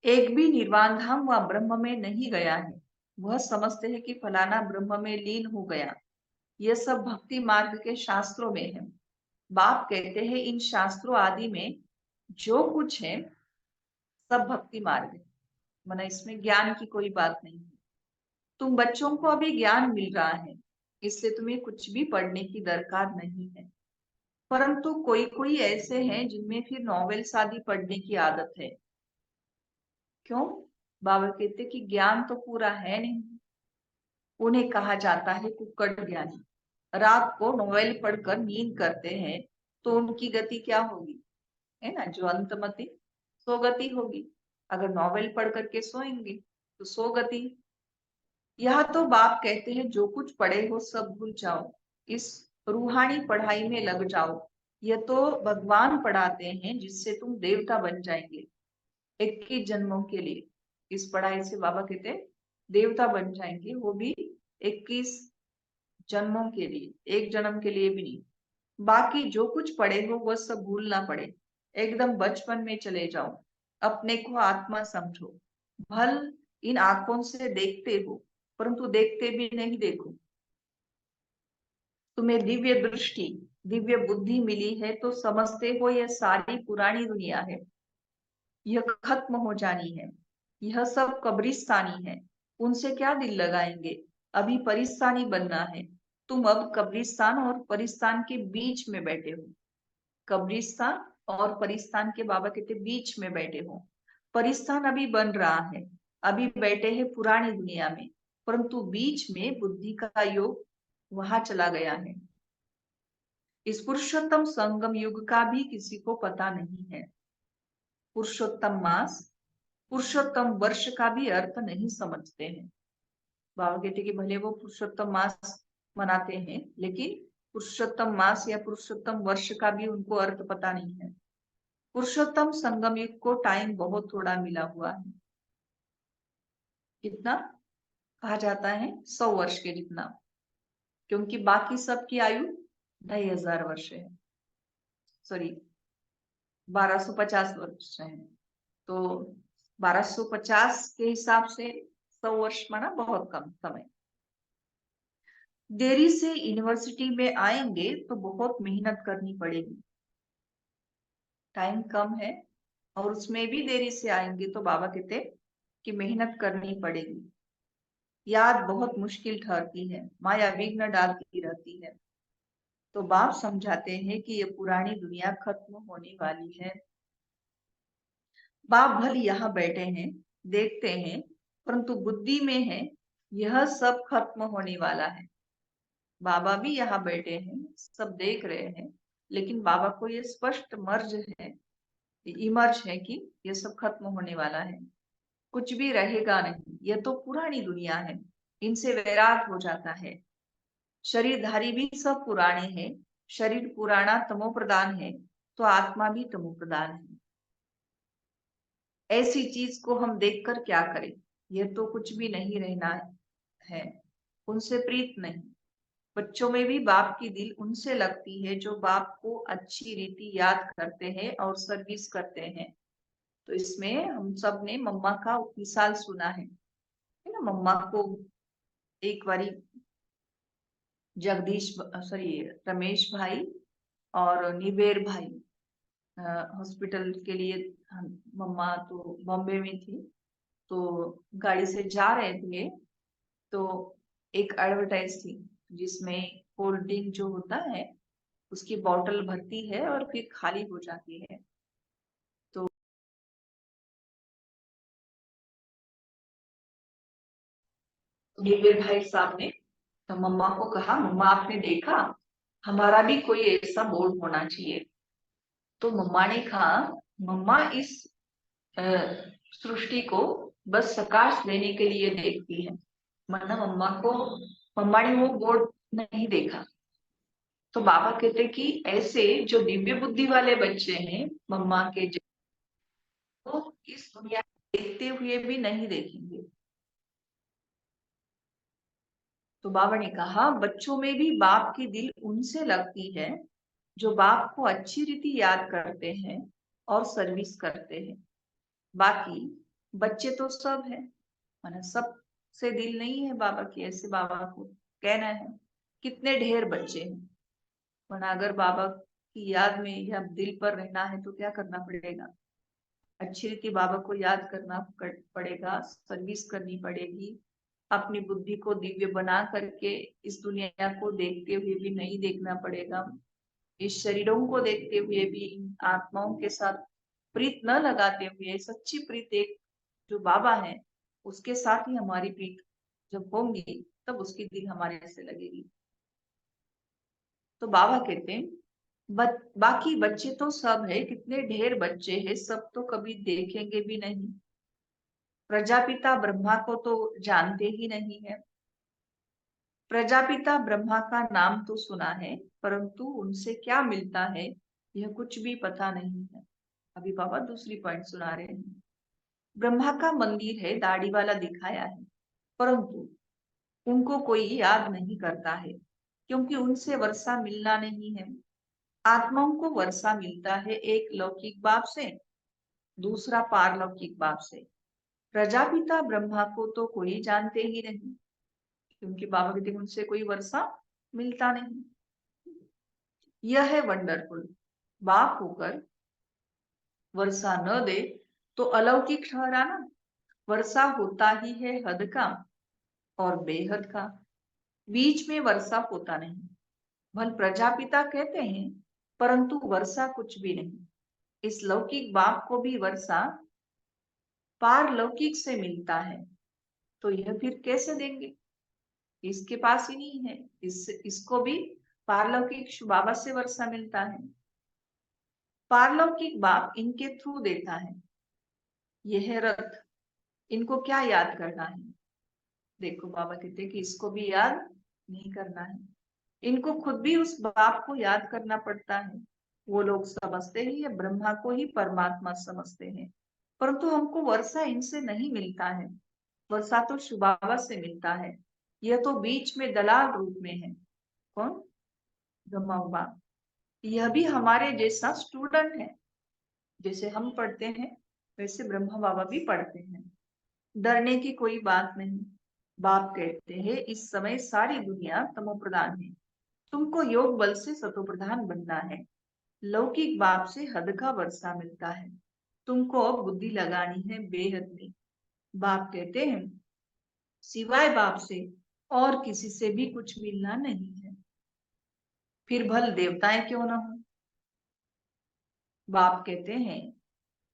एक भी निर्वाण धाम वह ब्रह्म में नहीं गया है, वह समझते हैं कि फलाना ब्रह्म में लीन हो गया। यह सब भक्ति मार्ग के शास्त्रों में है। बाप कहते हैं इन शास्त्रों आदि में जो कुछ है सब भक्ति मार्ग है, माना इसमें ज्ञान की कोई बात नहीं है। तुम बच्चों को अभी ज्ञान मिल रहा है, इसलिए तुम्हें कुछ भी पढ़ने की दरकार नहीं है। परंतु कोई कोई ऐसे हैं जिनमें फिर नॉवेल्स आदि पढ़ने की आदत है। क्यों? बाबा कहते कि ज्ञान तो पूरा है नहीं। उन्हें कहा जाता है कुक्कड़ ज्ञानी। रात को नॉवेल पढ़कर नींद करते हैं तो उनकी गति क्या होगी? है ना, जो अंतमति सो गति होगी। अगर नॉवेल पढ़ करके सोएंगे तो सो गति। यह तो बाप कहते हैं जो कुछ पढ़े हो सब भूल जाओ, इस रूहानी पढ़ाई में लग जाओ। यह तो भगवान पढ़ाते हैं जिससे तुम देवता बन जाएंगे 21 जन्मों के लिए। इस पढ़ाई से बाबा कहते हैं देवता बन जाएंगे, वो भी 21 जन्मों के लिए, एक जन्म के लिए भी नहीं। बाकी जो कुछ पढ़े हो वह सब भूल ना पड़े, एकदम बचपन में चले जाओ। अपने को आत्मा समझो। भल इन आंखों से देखते हो परंतु देखते भी नहीं देखो। तुम्हें दिव्य दृष्टि दिव्य बुद्धि मिली है तो समझते हो यह सारी पुरानी दुनिया है, यह खत्म हो जानी है, यह सब कब्रिस्तानी है। उनसे क्या दिल लगाएंगे, अभी परिस्तानी बनना है। तुम अब कब्रिस्तान और परिस्तान के बीच में बैठे हो। कब्रिस्तान और परिस्तान के बाबा कहते बीच में बैठे हो। परिस्तान अभी बन रहा है, अभी बैठे हैं पुरानी दुनिया में, परंतु बीच में बुद्धि का योग वहां चला गया है। इस पुरुषोत्तम संगम युग का भी किसी को पता नहीं है। पुरुषोत्तम मास पुरुषोत्तम वर्ष का भी अर्थ नहीं समझते हैं। बाबा कहते कि भले वो पुरुषोत्तम मास मनाते हैं लेकिन पुरुषोत्तम मास या पुरुषोत्तम वर्ष का भी उनको अर्थ पता नहीं है। पुरुषोत्तम संगम युग को टाइम बहुत थोड़ा मिला हुआ है। कितना कहा जाता है? 100 वर्ष के जितना, क्योंकि बाकी सबकी आयु 2500 वर्ष है, सॉरी 1250 वर्ष है। तो 1250 के हिसाब से 100 वर्ष माना बहुत कम समय। देरी से यूनिवर्सिटी में आएंगे तो बहुत मेहनत करनी पड़ेगी। टाइम कम है और उसमें भी देरी से आएंगे तो बाबा कहते कि मेहनत करनी पड़ेगी। याद बहुत मुश्किल ठहरती है, माया विघ्न डालती रहती है। तो बाप समझाते हैं कि ये पुरानी दुनिया खत्म होने वाली है। बाप भले यहाँ बैठे हैं, देखते हैं, परंतु बुद्धि में है यह सब खत्म होने वाला है। बाबा भी यहाँ बैठे हैं, सब देख रहे हैं, लेकिन बाबा को ये स्पष्ट मर्ज है, इमर्ज है कि ये सब खत्म होने वाला है, कुछ भी रहेगा नहीं। यह तो पुरानी दुनिया है, इनसे वैराग हो जाता है। शरीरधारी भी सब पुराने हैं। शरीर पुराना तमो प्रदान है तो आत्मा भी तमो प्रदान है। ऐसी चीज को हम देखकर क्या करें? यह तो कुछ भी नहीं रहना है, उनसे प्रीत नहीं। बच्चों में भी बाप की दिल उनसे लगती है जो बाप को अच्छी रीति याद करते हैं और सर्विस करते हैं। तो इसमें हम सब ने मम्मा का मिसाल सुना है ना। मम्मा को एक बारी जगदीश सॉरी रमेश भाई और निवेर भाई हॉस्पिटल के लिए, मम्मा तो बॉम्बे में थी, तो गाड़ी से जा रहे थे तो एक एडवर्टाइज थी जिसमें कोल्ड ड्रिंक जो होता है उसकी बोतल भरती है और फिर खाली हो जाती है। तो निवेर भाई साहब ने तो मम्मा को कहा, मम्मा आपने देखा हमारा भी कोई ऐसा बोर्ड होना चाहिए। तो मम्मा ने कहा, मम्मा इस अ, सृष्टि को बस प्रकाश देने के लिए देखती है, मतलब मम्मा ने वो बोर्ड नहीं देखा। तो बाबा कहते कि ऐसे जो दिव्य बुद्धि वाले बच्चे हैं मम्मा के, वो इस दुनिया को देखते हुए भी नहीं देखेंगे। तो बाबा ने कहा, बच्चों में भी बाप की दिल उनसे लगती है जो बाप को अच्छी रीति याद करते हैं और सर्विस करते हैं। बाकी बच्चे तो सब है, माना सब से दिल नहीं है बाबा की, ऐसे बाबा को कहना है। कितने ढेर बच्चे हैं, वरना अगर बाबा की याद में या दिल पर रहना है तो क्या करना पड़ेगा? अच्छी रीति बाबा को याद करना पड़ेगा, सर्विस करनी पड़ेगी, अपनी बुद्धि को दिव्य बना करके इस दुनिया को देखते हुए भी नहीं देखना पड़ेगा, इस शरीरों को देखते हुए भी इन आत्माओं के साथ प्रीत न लगाते हुए सच्ची प्रीत एक जो बाबा है उसके साथ ही हमारी प्रीत जब होंगी तब उसकी दिल हमारे से लगेगी। तो बाबा कहते हैं, बाकी बच्चे तो सब है, कितने ढेर बच्चे हैं, सब तो कभी देखेंगे भी नहीं। प्रजापिता ब्रह्मा को तो जानते ही नहीं है। प्रजापिता ब्रह्मा का नाम तो सुना है, परंतु उनसे क्या मिलता है यह कुछ भी पता नहीं है। अभी बाबा दूसरी पॉइंट सुना रहे हैं। ब्रह्मा का मंदिर है, दाढ़ी वाला दिखाया है, परंतु उनको कोई याद नहीं करता है, क्योंकि उनसे वर्षा मिलना नहीं है। आत्माओं को वर्षा मिलता है, एक लौकिक बाप से, दूसरा पारलौकिक बाप से। प्रजापिता ब्रह्मा को तो कोई जानते ही नहीं, क्योंकि बाबा कहते हैं उनसे कोई वर्षा मिलता नहीं। यह है वंडरफुल। बाप होकर वर्षा न दे तो अलौकिक ठहरा ना। वर्षा होता ही है हद का और बेहद का, बीच में वर्षा होता नहीं। भल प्रजापिता कहते हैं, परंतु वर्षा कुछ भी नहीं। इस लौकिक बाप को भी वर्षा पारलौकिक से मिलता है, तो यह फिर कैसे देंगे? इसके पास ही नहीं है, इसको भी पारलौकिक बाबा से वर्षा मिलता है। पारलौकिक बाप इनके थ्रू देता है। यह रथ, इनको क्या याद करना है? देखो बाबा कहते हैं कि इसको भी याद नहीं करना है, इनको खुद भी उस बाप को याद करना पड़ता है। वो लोग समझते ही है, ब्रह्मा को ही परमात्मा समझते हैं, परंतु हमको वर्षा इनसे नहीं मिलता है, वर्षा तो शुभावा से मिलता है। यह तो बीच में दलाल रूप में है। कौन? ब्रह्मा बाप। यह भी हमारे जैसा स्टूडेंट है, जैसे हम पढ़ते हैं वैसे ब्रह्मा बाबा भी पढ़ते हैं। डरने की कोई बात नहीं। बाप कहते हैं, इस समय सारी दुनिया तमो प्रधान है, तुमको योग बल से सतो प्रधान बनना है। लौकिक बाप से हद का वर्षा मिलता है, तुमको अब बुद्धि लगानी है बेहद में। बाप कहते हैं, सिवाय बाप से और किसी से भी कुछ मिलना नहीं है, फिर भल देवताएं क्यों ना हो। बाप कहते हैं,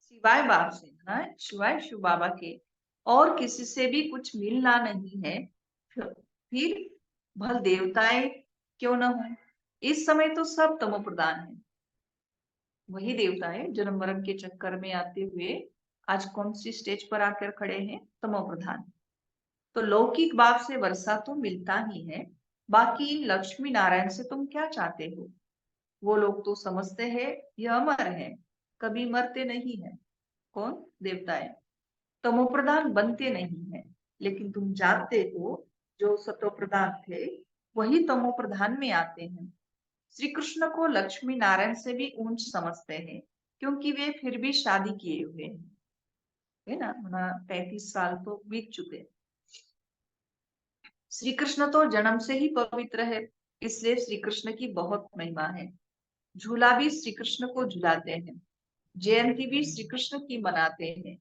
सिवाय बाप से, हाँ, सिवाय शिव बाबा के और किसी से भी कुछ मिलना नहीं है, फिर भल देवताएं क्यों ना हो। इस समय तो सब तमो प्रधान है। वही देवता है जन्म मरण के चक्कर में आते हुए आज कौन सी स्टेज पर आकर खड़े हैं? तमो प्रधान। तो लौकिक बाप से वर्षा तो मिलता ही है, बाकी लक्ष्मी नारायण से तुम क्या चाहते हो? वो लोग तो समझते हैं यह अमर है, कभी मरते नहीं है। कौन? देवताएं। तमो प्रधान बनते नहीं है, लेकिन तुम जानते हो जो सतो प्रधान थे वही तमो प्रधान में आते हैं। श्री कृष्ण को लक्ष्मी नारायण से भी ऊंच समझते हैं, क्योंकि वे फिर भी शादी किए हुए हैं, है ना? 35 साल तो बीत चुके। श्री कृष्ण तो जन्म से ही पवित्र है, इसलिए श्री कृष्ण की बहुत महिमा है। झूला भी श्री कृष्ण को झुलाते हैं, जयंती भी श्री कृष्ण की मनाते हैं।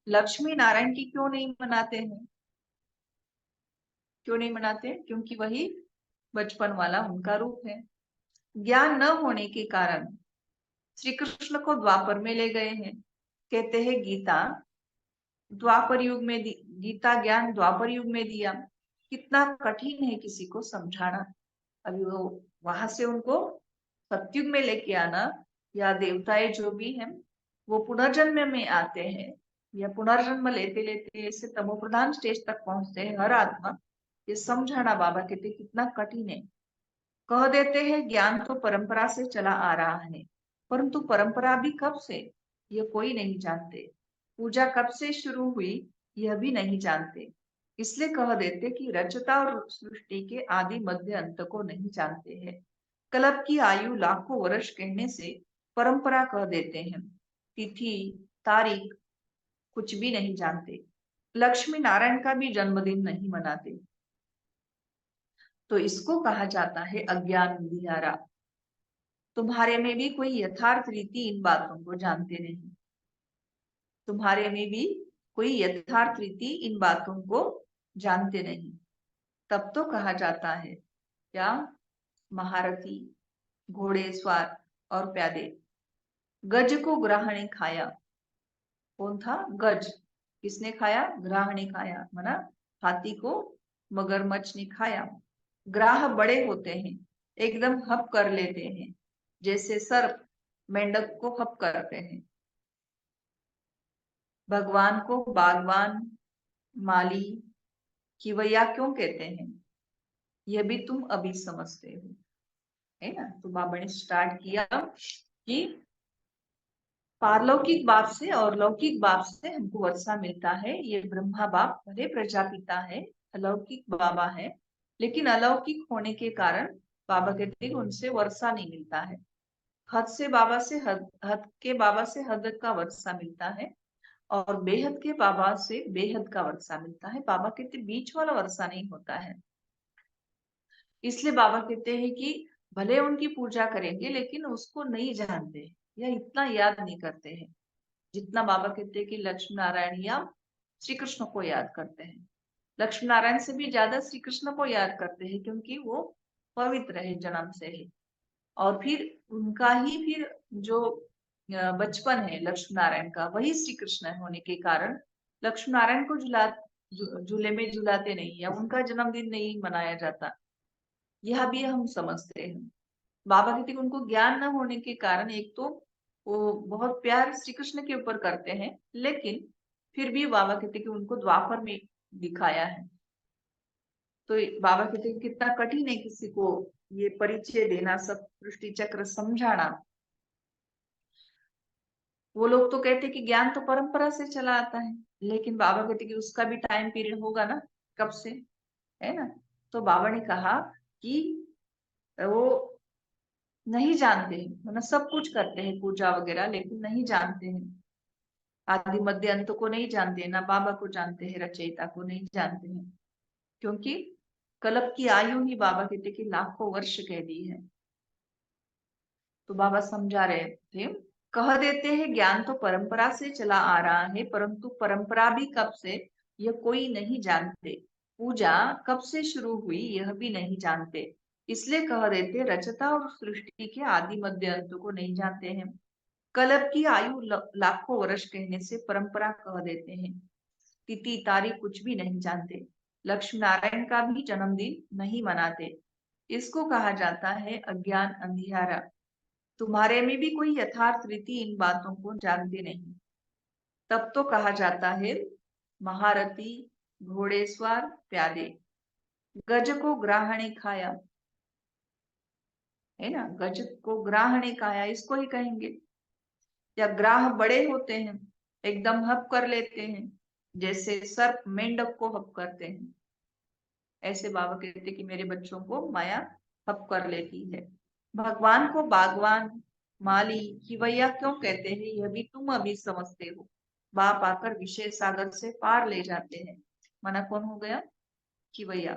लक्ष्मी नारायण की क्यों नहीं मनाते हैं? क्यों नहीं मनाते? क्योंकि वही बचपन वाला उनका रूप है। ज्ञान न होने के कारण श्री कृष्ण को द्वापर में ले गए हैं। कहते हैं गीता द्वापर युग में गीता ज्ञान द्वापर युग में दिया। कितना कठिन है किसी को समझाना। अभी वो वहां से उनको सत्युग में लेके आना, या देवताएं जो भी हैं वो पुनर्जन्म में आते हैं, या पुनर्जन्म लेते लेते ऐसे तमो प्रधान स्टेज तक पहुंचते हैं हर आत्मा, ये समझाना बाबा कहते कितना कठिन है। कह देते हैं ज्ञान तो परंपरा से चला आ रहा है, परंतु परंपरा भी कब से यह कोई नहीं जानते। पूजा कब से शुरू हुई यह भी नहीं जानते। इसलिए कह देते कि रचता और सृष्टि के आदि मध्य अंत को नहीं जानते हैं। कल्प की आयु लाखों वर्ष कहने से परंपरा कह देते हैं। तिथि तारीख कुछ भी नहीं जानते। लक्ष्मी नारायण का भी जन्मदिन नहीं मनाते। तो इसको कहा जाता है अज्ञान अंधियारा। तुम्हारे में भी कोई यथार्थ रीति इन बातों को जानते नहीं। तुम्हारे में भी कोई यथार्थ रीति इन बातों को जानते नहीं। तब तो कहा जाता है क्या? महारथी घोड़े सवार और प्यादे। गज को ग्राह ने खाया। कौन था? गज। किसने खाया? ग्राह ने खाया, माना हाथी को मगरमच्छ ने खाया। ग्राह बड़े होते हैं, एकदम हप कर लेते हैं, जैसे सर्प मेंढक को हप करते हैं। भगवान को बागवान, माली, खिवैया क्यों कहते हैं? यह भी तुम अभी समझते हो, है ना। तो बाबा ने स्टार्ट किया कि पारलौकिक बाप से और लौकिक बाप से हमको वर्षा मिलता है। ये ब्रह्मा बाप भले प्रजापिता है, अलौकिक बाबा है, लेकिन अलौकिक होने के कारण बाबा कहते हैं उनसे वर्षा नहीं मिलता है। हद से बाबा से हद के बाबा से हद का वर्षा मिलता है, और बेहद के बाबा से बेहद का वर्षा मिलता है। बाबा कहते बीच वाला वर्षा नहीं होता है। इसलिए बाबा कहते हैं कि भले उनकी पूजा करेंगे लेकिन उसको नहीं जानते या इतना याद नहीं करते हैं जितना बाबा कहते हैं कि लक्ष्मी नारायण या श्री कृष्ण को याद करते हैं। लक्ष्मी नारायण से भी ज्यादा श्री कृष्ण को याद करते हैं, क्योंकि वो पवित्र है जन्म से ही। और फिर उनका ही फिर जो बचपन है लक्ष्मी नारायण का, वही श्री कृष्ण होने के कारण लक्ष्मी नारायण को झूले में झुलाते नहीं, या उनका जन्मदिन नहीं मनाया जाता। यह भी हम समझते हैं। बाबा कहते कि उनको ज्ञान न होने के कारण एक तो वो बहुत प्यार श्री कृष्ण के ऊपर करते हैं, लेकिन फिर भी बाबा कहते कि उनको द्वापर में दिखाया है। तो बाबा कहते कि कितना कठिन है किसी को ये परिचय देना, सब सृष्टि चक्र समझाना। वो लोग तो कहते कि ज्ञान तो परंपरा से चला आता है, लेकिन बाबा कहते कि उसका भी टाइम पीरियड होगा ना, कब से, है ना। तो बाबा ने कहा कि वो नहीं जानते हैं, मतलब सब कुछ करते हैं पूजा वगैरह, लेकिन नहीं जानते हैं आदि मध्य अंत को नहीं जानते हैं, ना बाबा को जानते हैं, रचयिता को नहीं जानते हैं। क्योंकि कल्प की आयु ही बाबा कहते कि लाखों वर्ष कह दी है। तो बाबा समझा रहे थे, कह देते हैं ज्ञान तो परंपरा से चला आ रहा है, परंतु परंपरा भी कब से यह कोई नहीं जानते। पूजा कब से शुरू हुई यह भी नहीं जानते। इसलिए कह देते रचता और सृष्टि के आदि मध्य अंत को नहीं जानते हैं। कल्प की आयु लाखों वर्ष कहने से परंपरा कह देते हैं। तिथि तारीख कुछ भी नहीं जानते। लक्ष्मी नारायण का भी जन्मदिन नहीं मनाते। इसको कहा जाता है अज्ञान अंधियारा। तुम्हारे में भी कोई यथार्थ रीति इन बातों को जानते नहीं। तब तो कहा जाता है महारथी घोड़ेस्वार प्यादे। गज को ग्राह ने खाया, है ना। गज को ग्राह ने खाया, इसको ही कहेंगे। या ग्राह बड़े होते हैं, एकदम हप कर लेते हैं, जैसे सर्प मेंढक को हप करते हैं। ऐसे बाबा कहते कि मेरे बच्चों को माया हप कर लेती है। भगवान को बागवान, माली, खिवैया क्यों कहते हैं यह भी तुम अभी समझते हो। बाप आकर विषय सागर से पार ले जाते हैं। मना कौन हो गया? खिवैया।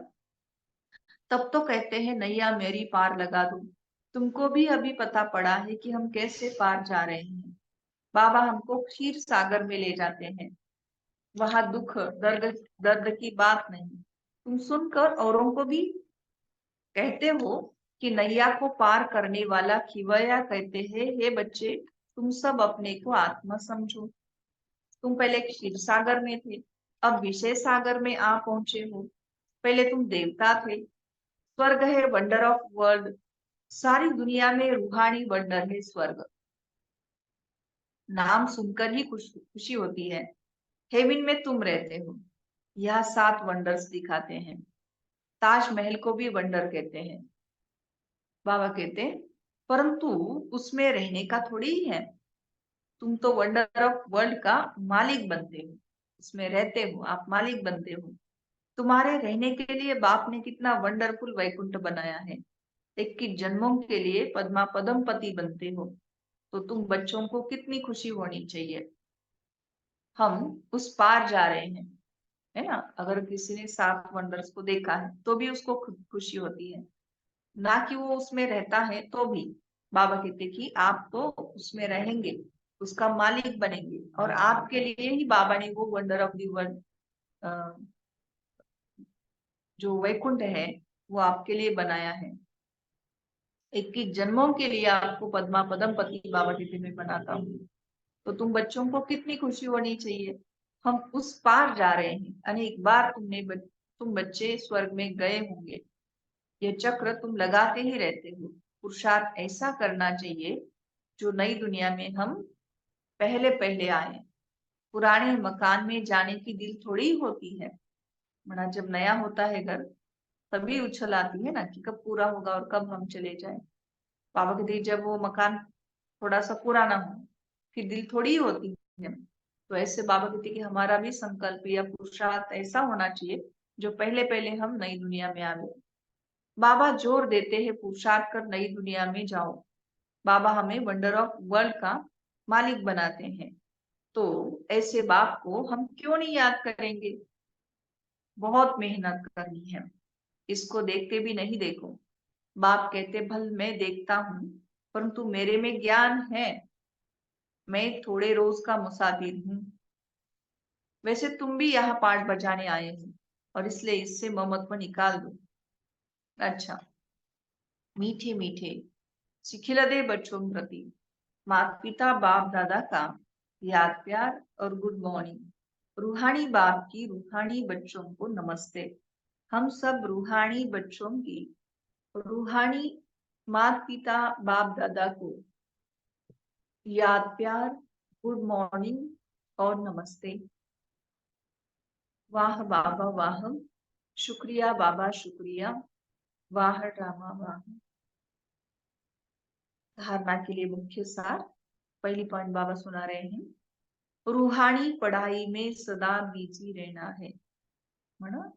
तब तो कहते हैं नैया मेरी पार लगा दो। तुमको भी अभी पता पड़ा है कि हम कैसे पार जा रहे हैं। बाबा हमको क्षीर सागर में ले जाते हैं। वहां दुख दर्द दर्द की बात नहीं। तुम सुनकर औरों को भी कहते हो कि नैया को पार करने वाला खिवैया कहते हैं हे बच्चे, तुम सब अपने को आत्मा समझो। तुम पहले क्षीर सागर में थे, अब विषय सागर में आ पहुंचे हो। पहले तुम देवता थे। स्वर्ग है वंडर ऑफ वर्ल्ड। सारी दुनिया में रूहानी वंडर है स्वर्ग। नाम सुनकर ही खुशी होती है। हेवन में तुम रहते हो। यह 7 वंडर्स दिखाते हैं। ताजमहल को भी वंडर कहते हैं। बाबा कहते हैं परंतु उसमें रहने का थोड़ी ही है। तुम तो वंडर ऑफ वर्ल्ड का मालिक बनते हो, उसमें रहते हो, आप मालिक बनते हो। तुम्हारे रहने के लिए बाप ने कितना वंडरफुल वैकुंठ बनाया है। 21 जन्मों के लिए पद्मा पदमपति बनते हो, तो तुम बच्चों को कितनी खुशी होनी चाहिए। हम उस पार जा रहे हैं, है ना। अगर किसी ने 7 वंडर्स को देखा है तो भी उसको खुशी होती है, ना कि वो उसमें रहता है तो भी। बाबा कहते कि आप तो उसमें रहेंगे, उसका मालिक बनेंगे, और आपके लिए ही बाबा ने वो वंडर ऑफ दी वर्ल्ड जो वैकुंठ है वो आपके लिए बनाया है। 21 जन्मों के लिए आपको पद्मा पदमपति बाबा कहते मैं बनाता हूँ, तो तुम बच्चों को कितनी खुशी होनी चाहिए। हम उस पार जा रहे हैं। अनेक बार तुम बच्चे स्वर्ग में गए होंगे। ये चक्र तुम लगाते ही रहते हो। पुरुषार्थ ऐसा करना चाहिए जो नई दुनिया में हम पहले पहले आए। पुराने मकान में जाने की दिल थोड़ी होती है। मना जब नया होता है घर, तभी उछल आती है ना कि कब पूरा होगा और कब हम चले जाए। बाबा कहते जब वो मकान थोड़ा सा पुराना हो, फिर दिल थोड़ी होती है। तो ऐसे बाबा कहते कि हमारा भी संकल्प या पुरुषार्थ ऐसा होना चाहिए जो पहले पहले हम नई दुनिया में आवे। बाबा जोर देते हैं पुरुषार्थ कर नई दुनिया में जाओ। बाबा हमें वंडर ऑफ वर्ल्ड का मालिक बनाते हैं, तो ऐसे बाप को हम क्यों नहीं याद करेंगे। बहुत मेहनत करनी है, इसको देखते भी नहीं देखो। बाप कहते भल मैं देखता हूँ, परंतु मेरे में ज्ञान है। मैं थोड़े रोज का मुसाफिर हूँ। वैसे तुम भी यहाँ पाठ बजाने आए हो, और इसलिए इससे ममत्व निकाल दो। अच्छा, मीठे मीठे सिखिलदे बच्चों प्रति माता पिता बाप दादा का याद प्यार और गुड मॉर्निंग। रूहानी बाप की रूहानी बच्चों को नमस्ते। हम सब रूहानी बच्चों की रूहानी माता पिता बाप दादा को याद प्यार, गुड मॉर्निंग और नमस्ते। वाह बाबा वाह, शुक्रिया बाबा शुक्रिया, वाह रामा वाह। धारणा के लिए मुख्य सार, पहली पॉइंट बाबा सुना रहे हैं। रूहानी पढ़ाई में सदा बिजी रहना है ना।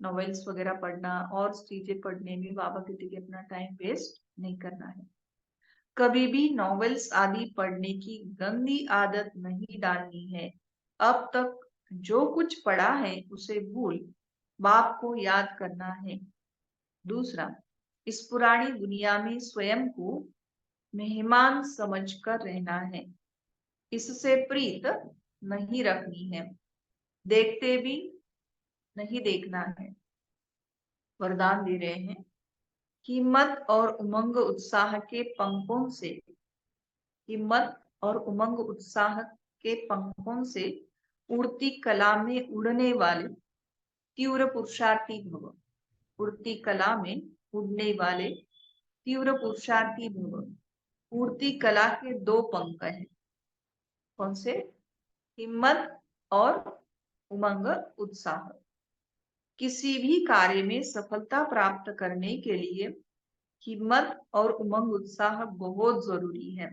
नॉवेल्स वगैरह पढ़ना और चीजें पढ़ने में बाबा कहते कि अपना टाइम वेस्ट नहीं करना है। कभी भी नॉवेल्स आदि पढ़ने की गंदी आदत नहीं डालनी है। अब तक जो कुछ पढ़ा है उसे भूल बाप को याद करना है। दूसरा, इस पुरानी दुनिया में स्वयं को मेहमान समझकर रहना है। इससे प्रीत नहीं रखनी है, देखते भी नहीं देखना है। वरदान दे रहे हैं, हिम्मत और उमंग उत्साह के पंखों से, हिम्मत और उमंग उत्साह के पंखों से उड़ती कला में उड़ने वाले तीव्र पुरुषार्थी भव। उड़ती कला में उड़ने वाले तीव्र पुरुषार्थी भव। उड़ती कला के 2 पंख हैं, कौन से? हिम्मत और उमंग उत्साह। किसी भी कार्य में सफलता प्राप्त करने के लिए हिम्मत और उमंग उत्साह बहुत जरूरी है।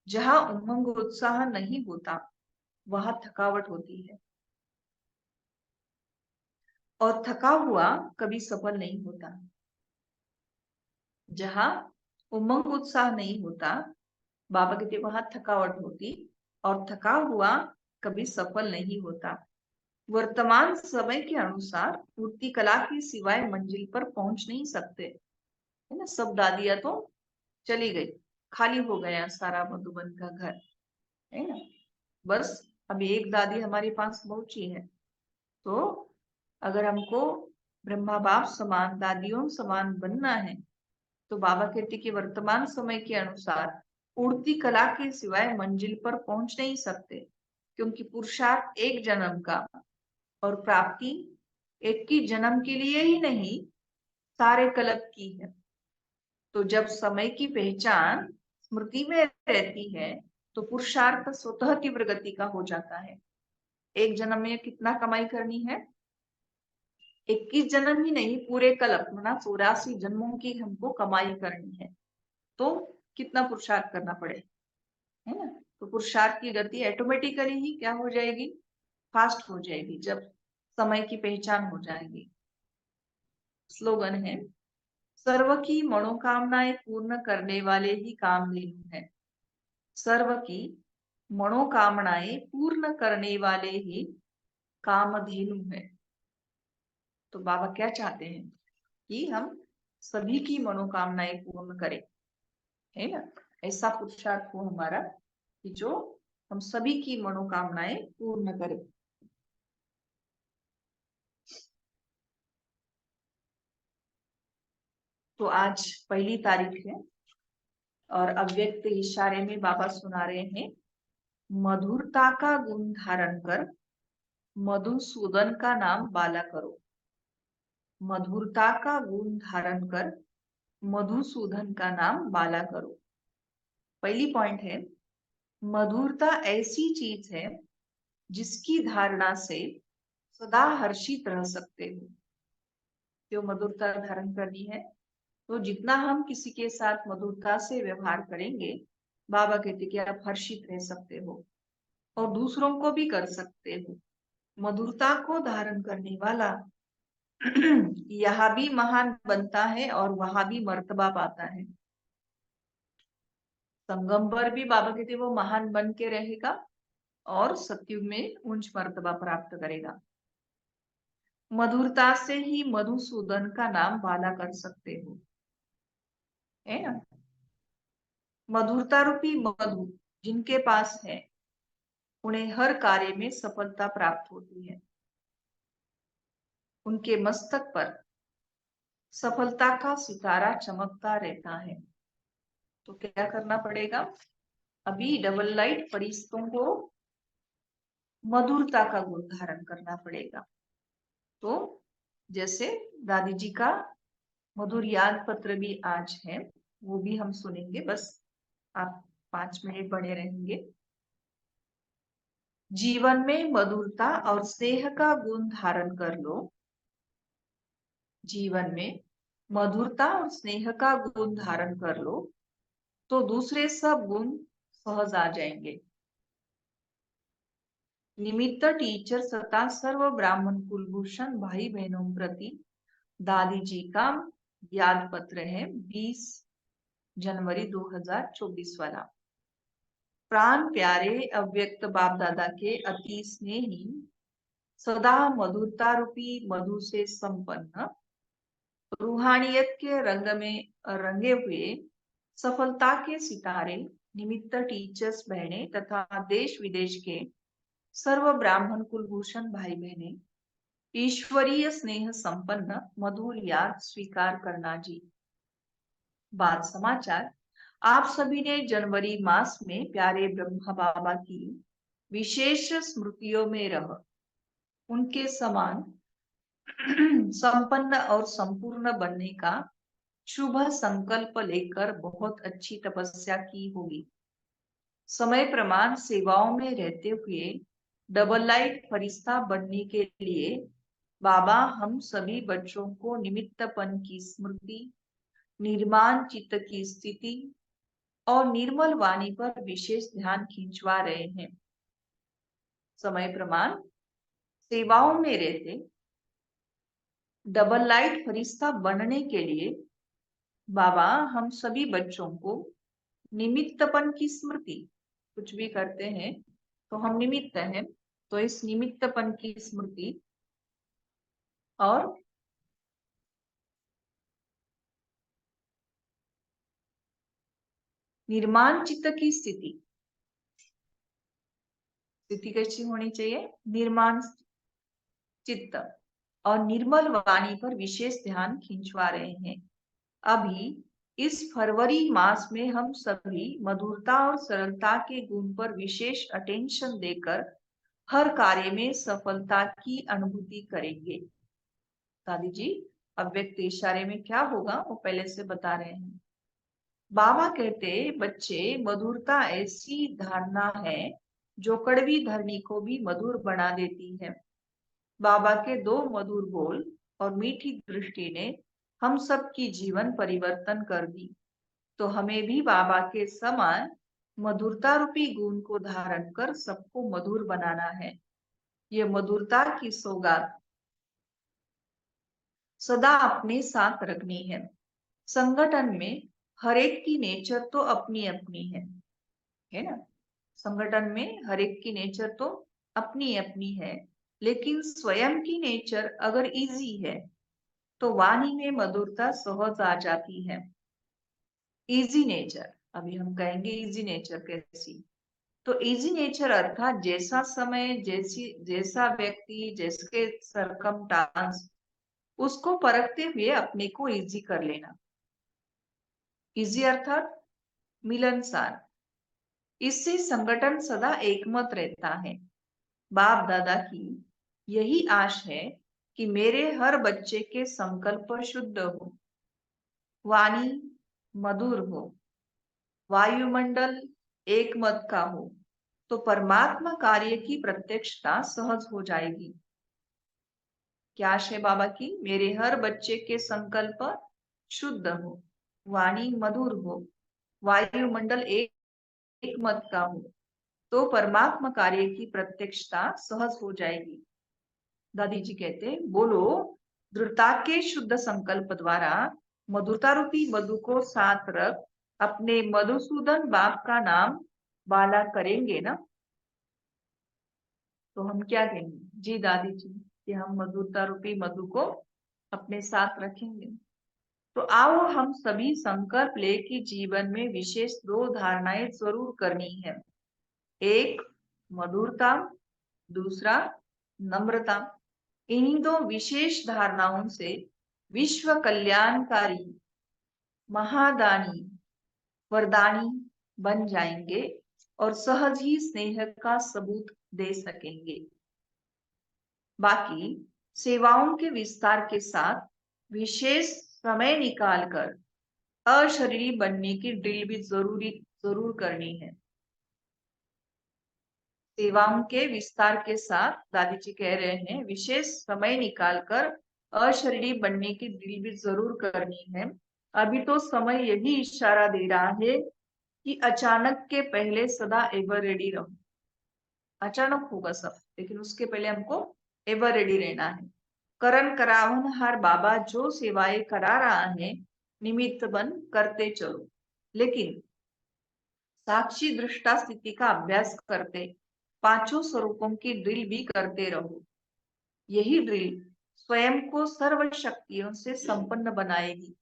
जहां उमंग उत्साह नहीं होता वहां थकावट होती है, और थका हुआ कभी सफल नहीं होता। जहां उमंग उत्साह नहीं होता, बाबा कहते वहां थकावट होती, और थका हुआ कभी सफल नहीं होता। वर्तमान समय के अनुसार मूर्ति कला के सिवाय मंजिल पर पहुंच नहीं सकते, है ना। सब दादियां तो चली गई, खाली हो गया सारा मधुबन का घर, है ना। बस अभी एक दादी हमारे पास पहुंची है। तो अगर हमको ब्रह्मा बाप समान दादियों समान बनना है, तो बाबा कहते कि वर्तमान समय के अनुसार उड़ती कला के सिवाय मंजिल पर पहुंच नहीं सकते, क्योंकि पुरुषार्थ एक जन्म का और प्राप्ति एक ही जन्म के लिए ही नहीं, सारे कल्प की है। तो जब समय की पहचान स्मृति में रहती है, तो पुरुषार्थ स्वतः तीव्र गति का हो जाता है। एक जन्म में कितना कमाई करनी है? 21 जन्म ही नहीं, पूरे कल्प ना 84 जन्मों की हमको कमाई करनी है। तो कितना पुरुषार्थ करना पड़े, है ना। तो पुरुषार्थ की गति ऑटोमेटिकली ही क्या हो जाएगी? फास्ट हो जाएगी। जब समय की पहचान हो जाएगी। स्लोगन है, सर्व की मनोकामनाएं पूर्ण करने वाले ही कामधेनु है। सर्व की मनोकामनाएं पूर्ण करने वाले ही कामधेनु है। तो बाबा क्या चाहते हैं कि हम सभी की मनोकामनाएं पूर्ण करें, है ना। ऐसा पुरुषार्थ हो हमारा कि जो हम सभी की मनोकामनाएं पूर्ण करें। तो आज 1 तारीख है और अव्यक्त इशारे में बाबा सुना रहे हैं, मधुरता का गुण धारण कर मधुसूदन का नाम बाला करो। मधुरता का गुण धारण कर मधुसूदन का नाम बाला करो। पहली पॉइंट है, मधुरता ऐसी चीज है जिसकी धारणा से सदा हर्षित रह सकते हो। जो मधुरता धारण करनी है, तो जितना हम किसी के साथ मधुरता से व्यवहार करेंगे, बाबा कहते कि आप हर्षित रह सकते हो और दूसरों को भी कर सकते हो। मधुरता को धारण करने वाला यहाँ भी महान बनता है और वहां भी मर्तबा पाता है। संगम पर भी बाबा कहते वो महान बन के रहेगा और सत्युग में उच्च मर्तबा प्राप्त करेगा। मधुरता से ही मधुसूदन का नाम बाला कर सकते हो, है ना। मधुरता रूपी मधु जिनके पास है, उन्हें हर कार्य में सफलता प्राप्त होती है। उनके मस्तक पर सफलता का सितारा चमकता रहता है। तो क्या करना पड़ेगा, अभी डबल लाइट फरिश्तों को मधुरता का गुण धारण करना पड़ेगा। तो जैसे दादी जी का मधुर याद पत्र भी आज है, वो भी हम सुनेंगे, बस आप 5 मिनट बने रहेंगे। जीवन में मधुरता और स्नेह का गुण धारण कर लो। जीवन में मधुरता और स्नेह का गुण धारण कर लो, तो दूसरे सब गुण सहज आ जाएंगे। निमित्त टीचर सता सर्व ब्राह्मण कुलभूषण भाई बहनों प्रति दादी जी का याद पत्र है, 20 जनवरी 2024 वाला। प्राण प्यारे अव्यक्त बाप दादा के अति स्नेही, सदा मधुरता रूपी मधु से संपन्न, रूहानियत के रंग में रंगे हुए सफलता के सितारे निमित्त टीचर्स बहने तथा देश विदेश के सर्व ब्राह्मण कुलभूषण भाई बहने, ईश्वरीय स्नेह संपन्न मधुर याद स्वीकार करना जी। बात समाचार, आप सभी ने जनवरी मास में प्यारे ब्रह्मा बाबा की विशेष स्मृतियों में रह उनके समान संपन्न और संपूर्ण बनने का शुभ संकल्प लेकर बहुत अच्छी तपस्या की होगी। समय प्रमाण सेवाओं में रहते हुए डबल लाइट फरिश्ता बनने के लिए बाबा हम सभी बच्चों को निमित्तपन की स्मृति, निर्माण चित्त की स्थिति और निर्मल वाणी पर विशेष ध्यान खिंचवा रहे हैं। समय प्रमाण सेवाओं में रहते डबल लाइट फरिश्ता बनने के लिए बाबा हम सभी बच्चों को निमित्तपन की स्मृति, कुछ भी करते हैं तो हम निमित्त हैं, तो इस निमित्तपन की स्मृति और निर्माण चित्त की स्थिति कैसी होनी चाहिए, निर्माण चित्त और निर्मल वाणी पर विशेष ध्यान खिंचवा रहे हैं। अभी इस फरवरी मास में हम सभी मधुरता और सरलता के गुण पर विशेष अटेंशन देकर हर कार्य में सफलता की अनुभूति करेंगे। दादी जी अव्यक्त इशारे में क्या होगा वो पहले से बता रहे हैं। बाबा कहते बच्चे, मधुरता ऐसी धारणा है जो कड़वी धरनी को भी मधुर बना देती है। बाबा के 2 मधुर बोल और मीठी दृष्टि ने हम सब की जीवन परिवर्तन कर दी। तो हमें भी बाबा के समान मधुरता रूपी गुण को धारण कर सबको मधुर बनाना है। ये मधुरता की सौगात सदा अपने साथ रखनी है। संगठन में हर एक की नेचर तो अपनी अपनी है ना। संगठन में हर एक की नेचर तो अपनी अपनी है, लेकिन स्वयं की नेचर अगर इजी है तो वाणी में मधुरता सहज आ जाती है। इजी नेचर, अभी हम कहेंगे इजी नेचर कैसी। तो इजी नेचर अर्थात जैसा समय, जैसा व्यक्ति, जैसे सरकमस्टांस, उसको परखते हुए अपने को इजी कर लेना। इजी अर्थात मिलनसार। इससे संगठन सदा एकमत रहता है। बाप दादा की यही आश है कि मेरे हर बच्चे के संकल्प शुद्ध हो, वाणी मधुर हो, वायुमंडल एक मत का हो, तो परमात्मा कार्य की प्रत्यक्षता सहज हो जाएगी। क्या आश है बाबा की? मेरे हर बच्चे के संकल्प शुद्ध हो, वाणी मधुर हो, वायुमंडल एक मत का हो, तो परमात्मा कार्य की प्रत्यक्षता सहज हो जाएगी। दादी जी कहते, बोलो, दृढ़ता के शुद्ध संकल्प द्वारा मधुरता रूपी मधु को साथ रख अपने मधुसूदन बाप का नाम बाला करेंगे ना। तो हम क्या कहेंगे? जी दादी जी, कि हम मधुरता रूपी मधु को अपने साथ रखेंगे। तो आओ हम सभी संकल्प ले कि जीवन में विशेष दो धारणाएं जरूर करनी है। एक मधुरता, दूसरा नम्रता। इन्हीं दो विशेष धारणाओं से विश्व कल्याणकारी महादानी वरदानी बन जाएंगे और सहज ही स्नेह का सबूत दे सकेंगे। बाकी सेवाओं के विस्तार के साथ विशेष समय निकालकर अशरीरी बनने की ड्रिल भी जरूर करनी है। सेवाओं के विस्तार के साथ दादी जी कह रहे हैं विशेष समय निकालकर अशरीरी बनने की ड्रिल भी जरूर करनी है। अभी तो समय यही इशारा दे रहा है कि अचानक के पहले सदा एवर रेडी रहो। अचानक होगा सब, लेकिन उसके पहले हमको एवर रेडी रहना है। करण करावन हर बाबा जो सेवाएं करा रहा है, निमित्त बन करते चलो, लेकिन साक्षी दृष्टा स्थिति का अभ्यास करते पांचों स्वरूपों की ड्रिल भी करते रहो। यही ड्रिल स्वयं को सर्व शक्तियों से संपन्न बनाएगी।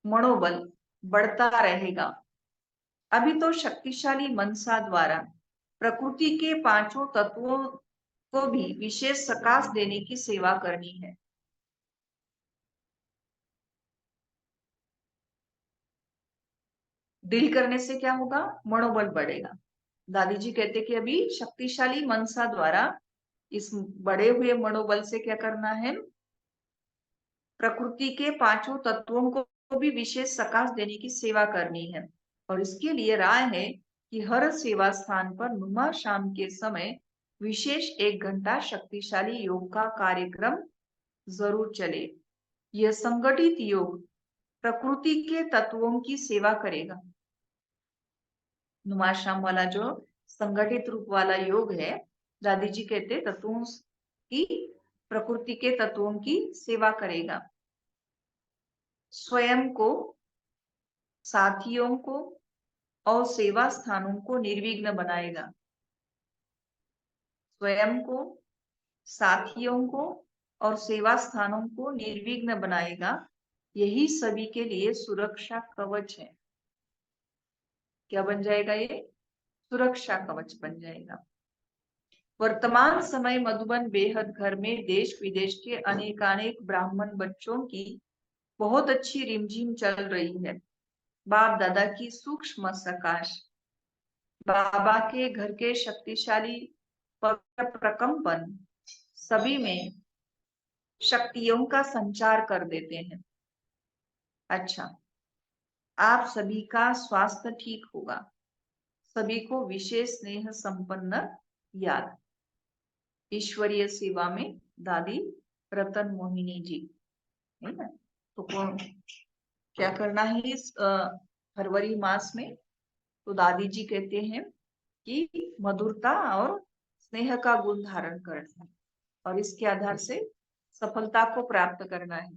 मनोबल बढ़ता रहेगा। अभी तो शक्तिशाली मनसा द्वारा प्रकृति के पांचों तत्वों को भी विशेष सकाश देने की सेवा करनी है। ड्रिल करने से क्या होगा? मनोबल बढ़ेगा। दादी जी कहते कि अभी शक्तिशाली मनसा द्वारा इस बढ़े हुए मनोबल से क्या करना है? प्रकृति के पांचों तत्वों को भी विशेष सकाश देने की सेवा करनी है। और इसके लिए राय है कि हर सेवा स्थान पर नुमा शाम के समय विशेष 1 घंटा शक्तिशाली योग का कार्यक्रम जरूर चले। यह संगठित योग प्रकृति के तत्वों की सेवा करेगा। नुमा शाम वाला जो संगठित रूप वाला योग है, दादी जी कहते तत्वों की, प्रकृति के तत्वों की सेवा करेगा। स्वयं को, साथियों को और सेवा स्थानों को निर्विघ्न बनाएगा। स्वयं को, साथियों को और सेवा स्थानों को निर्विघ्न बनाएगा। यही सभी के लिए सुरक्षा कवच है। क्या बन जाएगा? ये सुरक्षा कवच बन जाएगा। वर्तमान समय मधुबन बेहद घर में देश विदेश के अनेकानेक ब्राह्मण बच्चों की बहुत अच्छी रिमझिम चल रही है। बाप दादा की सूक्ष्म सकाश, बाबा के घर के शक्तिशाली प्रकंपन सभी में शक्तियों का संचार कर देते हैं। अच्छा, आप सभी का स्वास्थ्य ठीक होगा। सभी को विशेष स्नेह संपन्न याद। ईश्वरीय सेवा में दादी रतन मोहिनी जी, है ना। तो कौन क्या करना है इस फरवरी मास में? तो दादी जी कहते हैं कि मधुरता और स्नेह का गुण धारण करना है, और इसके आधार से सफलता को प्राप्त करना है।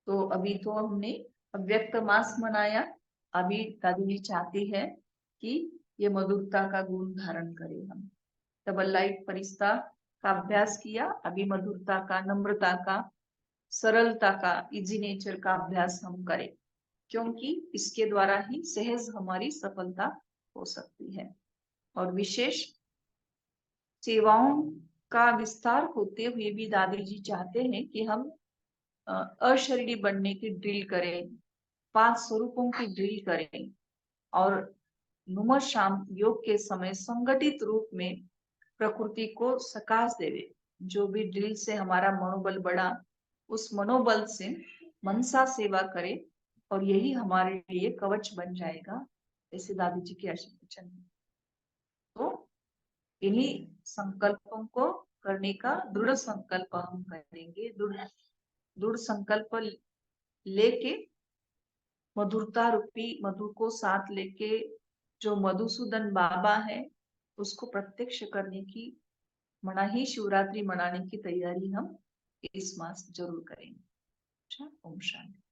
तो अभी तो हमने अव्यक्त मास मनाया, अभी दादी जी चाहती है कि ये मधुरता का गुण धारण करें हम। डबल लाइट फरिश्ता का अभ्यास किया, अभी मधुरता का, नम्रता का, सरलता का, इजी नेचर का अभ्यास हम करें, क्योंकि इसके द्वारा ही सहज हमारी सफलता हो सकती है। और विशेष सेवाओं का विस्तार होते हुए भी दादी जी चाहते हैं कि हम अशरीरी बनने की ड्रिल करें, 5 स्वरूपों की ड्रिल करें, और नुमा शाम योग के समय संगठित रूप में प्रकृति को सकाश देवे। जो भी ड्रिल से हमारा मनोबल बढ़ा, उस मनोबल से मनसा सेवा करे, और यही हमारे लिए कवच बन जाएगा, ऐसे दादी जी के आशीर्वचन है। तो इन्हीं संकल्पों को करने का दृढ़ संकल्प हम करेंगे। दृढ़ संकल्प लेके मधुरता रूपी मधु को साथ लेके जो मधुसूदन बाबा है उसको प्रत्यक्ष करने की मनाही शिवरात्रि मनाने की तैयारी हम इस मास जरूर करेंगे। अच्छा, ओम शांति।